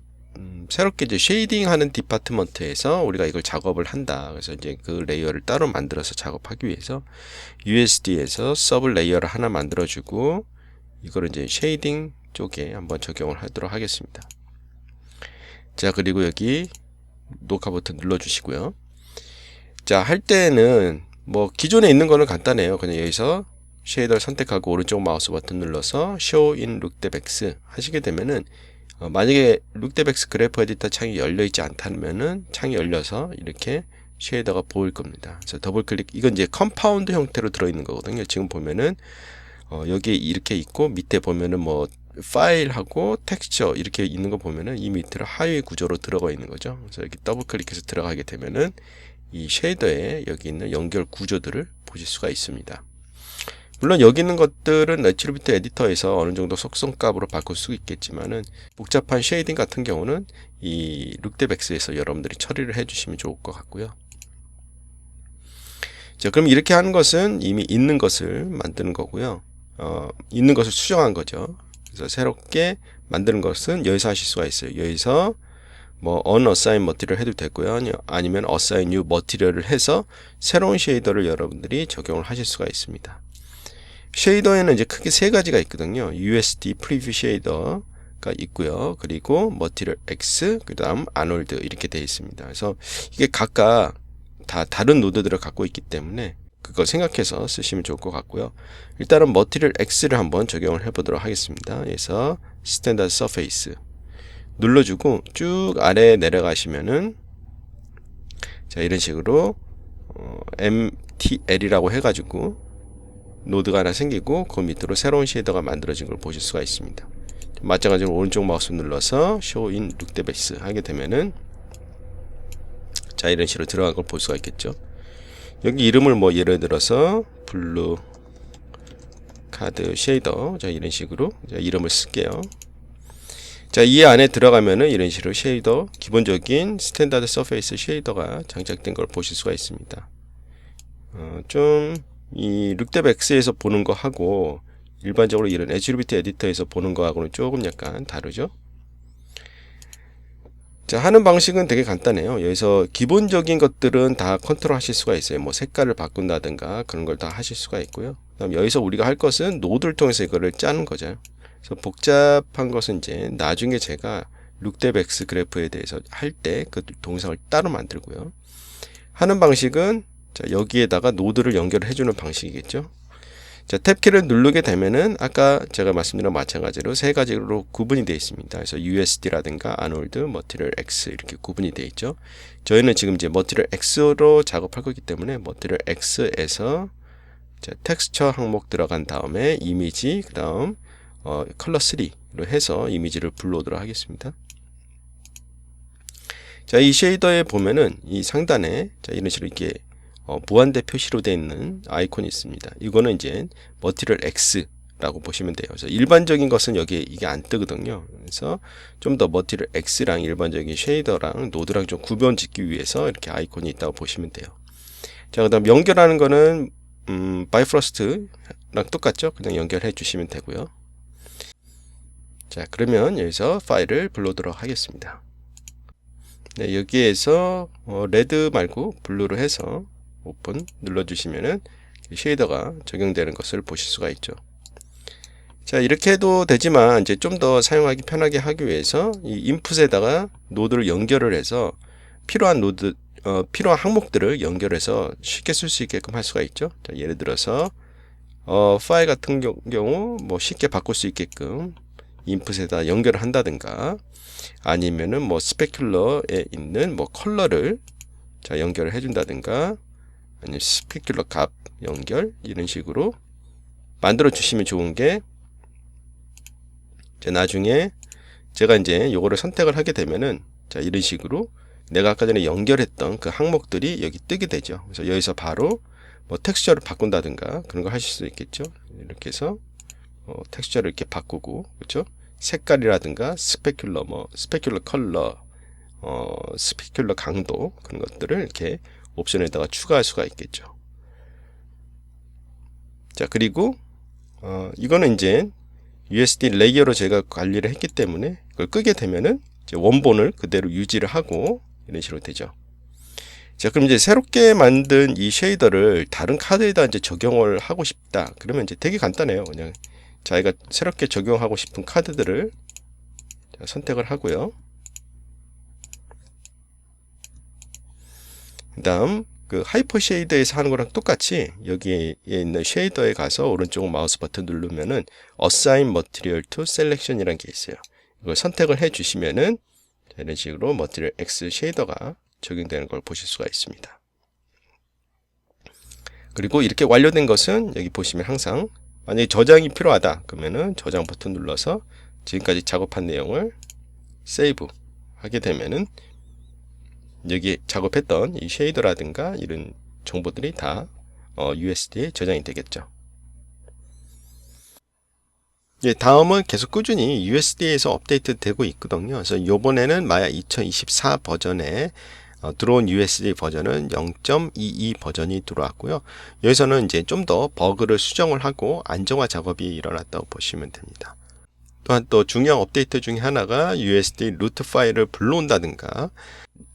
새롭게 이제 쉐이딩 하는 디파트먼트에서 우리가 이걸 작업을 한다. 그래서 이제 그 레이어를 따로 만들어서 작업하기 위해서 USD에서 서브 레이어를 하나 만들어주고 이거를 이제 쉐이딩 쪽에 한번 적용을 하도록 하겠습니다. 자, 그리고 여기 녹화 버튼 눌러주시고요. 자, 할 때는 뭐 기존에 있는 거는 간단해요. 그냥 여기서 쉐이더를 선택하고 오른쪽 마우스 버튼 눌러서 Show in 룩뎁X 하시게 되면은 만약에 룩뎁X 그래프 에디터 창이 열려 있지 않다면은 창이 열려서 이렇게 쉐이더가 보일 겁니다. 그래서 더블 클릭, 이건 이제 컴파운드 형태로 들어있는 거거든요. 지금 보면은 여기 이렇게 있고 밑에 보면은 뭐 파일하고 텍스처 이렇게 있는 거 보면은 이 밑으로 하위 구조로 들어가 있는 거죠. 그래서 이렇게 더블 클릭해서 들어가게 되면은 이 쉐이더에 여기 있는 연결 구조들을 보실 수가 있습니다. 물론 여기 있는 것들은 애트리뷰트 에디터에서 어느 정도 속성값으로 바꿀 수 있겠지만은 복잡한 쉐이딩 같은 경우는 이 룩데백스에서 여러분들이 처리를 해주시면 좋을 것 같고요. 자, 그럼 이렇게 하는 것은 이미 있는 것을 만드는 거고요. 있는 것을 수정한 거죠. 그래서 새롭게 만드는 것은 여기서 하실 수가 있어요. 여기서 뭐 unassign material 해도 되고요. 아니면 assign new material을 해서 새로운 쉐이더를 여러분들이 적용을 하실 수가 있습니다. 쉐이더에는 이제 크게 세 가지가 있거든요. USD 프리뷰 쉐이더가 있고요. 그리고 Material X, 그 다음 아놀드 이렇게 되어 있습니다. 그래서 이게 각각 다 다른 노드들을 갖고 있기 때문에 그걸 생각해서 쓰시면 좋을 것 같고요. 일단은 Material X를 한번 적용을 해보도록 하겠습니다. 그래서 Standard Surface 눌러주고 쭉 아래에 내려가시면은 자, 이런 식으로 MTL이라고 해가지고 노드가 하나 생기고 그 밑으로 새로운 쉐이더가 만들어진 걸 보실 수가 있습니다. 마찬가지로 오른쪽 마우스 눌러서 Show in 룩데베이스 하게 되면은 자, 이런 식으로 들어간 걸 볼 수가 있겠죠. 여기 이름을 뭐 예를 들어서 블루 카드 쉐이더, 자, 이런 식으로 자, 이름을 쓸게요. 자, 이 안에 들어가면은 이런 식으로 쉐이더, 기본적인 스탠다드 서페이스 쉐이더가 장착된 걸 보실 수가 있습니다. 좀 이 룩데백스에서 보는 거 하고 일반적으로 이런 애트리뷰트 에디터에서 보는 거하고는 조금 약간 다르죠. 자, 하는 방식은 되게 간단해요. 여기서 기본적인 것들은 다 컨트롤 하실 수가 있어요. 뭐 색깔을 바꾼다든가 그런 걸 다 하실 수가 있고요. 그다음 여기서 우리가 할 것은 노드를 통해서 이거를 짜는 거죠. 그래서 복잡한 것은 이제 나중에 제가 룩데백스 그래프에 대해서 할 때 그 동영상을 따로 만들고요. 하는 방식은 자, 여기에다가 노드를 연결을 해주는 방식이겠죠. 자, 탭키를 누르게 되면은 아까 제가 말씀드린 마찬가지로 세 가지로 구분이 되어 있습니다. 그래서 USD라든가 아놀드, 머티리얼 X 이렇게 구분이 되어 있죠. 저희는 지금 이제 머티리얼 X로 작업할 거기 때문에 머티리얼 X에서 자, 텍스처 항목 들어간 다음에 이미지, 그 다음 컬러 3로 해서 이미지를 불러오도록 하겠습니다. 자, 이 쉐이더에 보면은 이 상단에 자, 이런 식으로 이렇게 무한대 표시로 되어 있는 아이콘이 있습니다. 이거는 이제 머티리얼 X라고 보시면 돼요. 그래서 일반적인 것은 여기에 이게 안 뜨거든요. 그래서 좀 더 머티리얼 X랑 일반적인 쉐이더랑 노드랑 좀 구분 짓기 위해서 이렇게 아이콘이 있다고 보시면 돼요. 자, 그다음 연결하는 거는 바이프러스트랑 똑같죠. 그냥 연결해 주시면 되고요. 자, 그러면 여기서 파일을 불러오도록 하겠습니다. 네, 여기에서 레드 말고 블루로 해서 오픈 눌러주시면은 쉐이더가 적용되는 것을 보실 수가 있죠. 자, 이렇게 해도 되지만 이제 좀 더 사용하기 편하게 하기 위해서 이 인풋에다가 노드를 연결을 해서 필요한 노드 필요한 항목들을 연결해서 쉽게 쓸 수 있게끔 할 수가 있죠. 자, 예를 들어서 파일 같은 경우 뭐 쉽게 바꿀 수 있게끔 인풋에다 연결을 한다든가 아니면은 뭐 스페큘러에 있는 뭐 컬러를 자 연결을 해준다든가 아니면 스페큘러 값 연결 이런 식으로 만들어 주시면 좋은 게 나중에 제가 이제 요거를 선택을 하게 되면은 자 이런 식으로 내가 아까 전에 연결했던 그 항목들이 여기 뜨게 되죠. 그래서 여기서 바로 뭐 텍스처를 바꾼다든가 그런 거 하실 수 있겠죠. 이렇게 해서 텍스처를 이렇게 바꾸고 그렇죠. 색깔이라든가 스페큘러 뭐 스페큘러 컬러 스페큘러 강도 그런 것들을 이렇게 옵션에다가 추가할 수가 있겠죠. 자, 그리고 이거는 이제 USD 레이어로 제가 관리를 했기 때문에 그걸 끄게 되면은 이제 원본을 그대로 유지를 하고 이런 식으로 되죠. 자, 그럼 이제 새롭게 만든 이 쉐이더를 다른 카드에다 이제 적용을 하고 싶다. 그러면 이제 되게 간단해요. 그냥 자기가 새롭게 적용하고 싶은 카드들을 선택을 하고요. 그 다음 그 하이퍼 쉐이더에서 하는 거랑 똑같이 여기에 있는 쉐이더에 가서 오른쪽 마우스 버튼 누르면은 Assign Material to Selection 이라는 게 있어요. 이걸 선택을 해 주시면은 이런 식으로 Material X 쉐이더가 적용되는 걸 보실 수가 있습니다. 그리고 이렇게 완료된 것은 여기 보시면 항상 만약에 저장이 필요하다 그러면은 저장 버튼 눌러서 지금까지 작업한 내용을 세이브 하게 되면은 여기 작업했던 이 쉐이더라든가 이런 정보들이 다 USD에 저장이 되겠죠. 예, 다음은 계속 꾸준히 USD에서 업데이트 되고 있거든요. 그래서 요번에는 마야 2024 버전에 들어온 USD 버전은 0.22 버전이 들어왔고요. 여기서는 이제 좀 더 버그를 수정을 하고 안정화 작업이 일어났다고 보시면 됩니다. 또한 또 중요한 업데이트 중에 하나가 USD 루트 파일을 불러온다든가,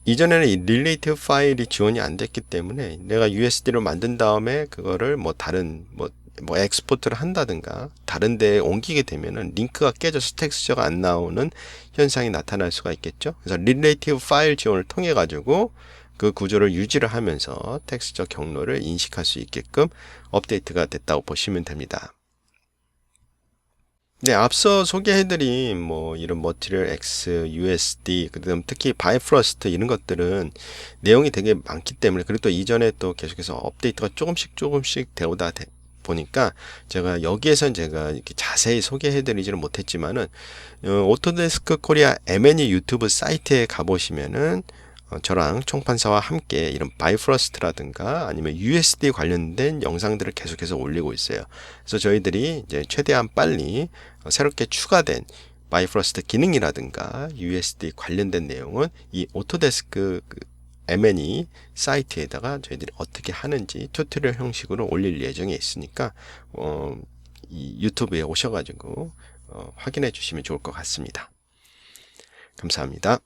이전에는 이 릴레이티브 파일이 지원이 안 됐기 때문에 내가 USD로 만든 다음에 그거를 뭐 다른 뭐 엑스포트를 한다든가 다른 데에 옮기게 되면은 링크가 깨져서 텍스처가 안 나오는 현상이 나타날 수가 있겠죠. 그래서 릴레이티브 파일 지원을 통해 가지고 그 구조를 유지를 하면서 텍스처 경로를 인식할 수 있게끔 업데이트가 됐다고 보시면 됩니다. 네, 앞서 소개해드린 뭐 이런 머티리얼 X, USD, 그다음 특히 바이프러스트 이런 것들은 내용이 되게 많기 때문에, 그리고 또 이전에 또 계속해서 업데이트가 조금씩 되오다 보니까 제가 여기에선 제가 이렇게 자세히 소개해드리지는 못했지만은 오토데스크 코리아 M&E 유튜브 사이트에 가보시면은 저랑 총판사와 함께 이런 바이프러스트라든가 아니면 USD 관련된 영상들을 계속해서 올리고 있어요. 그래서 저희들이 이제 최대한 빨리 새롭게 추가된 바이프러스트 기능이라든가 USD 관련된 내용은 이 오토데스크 M&E 사이트에다가 저희들이 어떻게 하는지 튜토리얼 형식으로 올릴 예정에 있으니까 이 유튜브에 오셔가지고 확인해 주시면 좋을 것 같습니다. 감사합니다.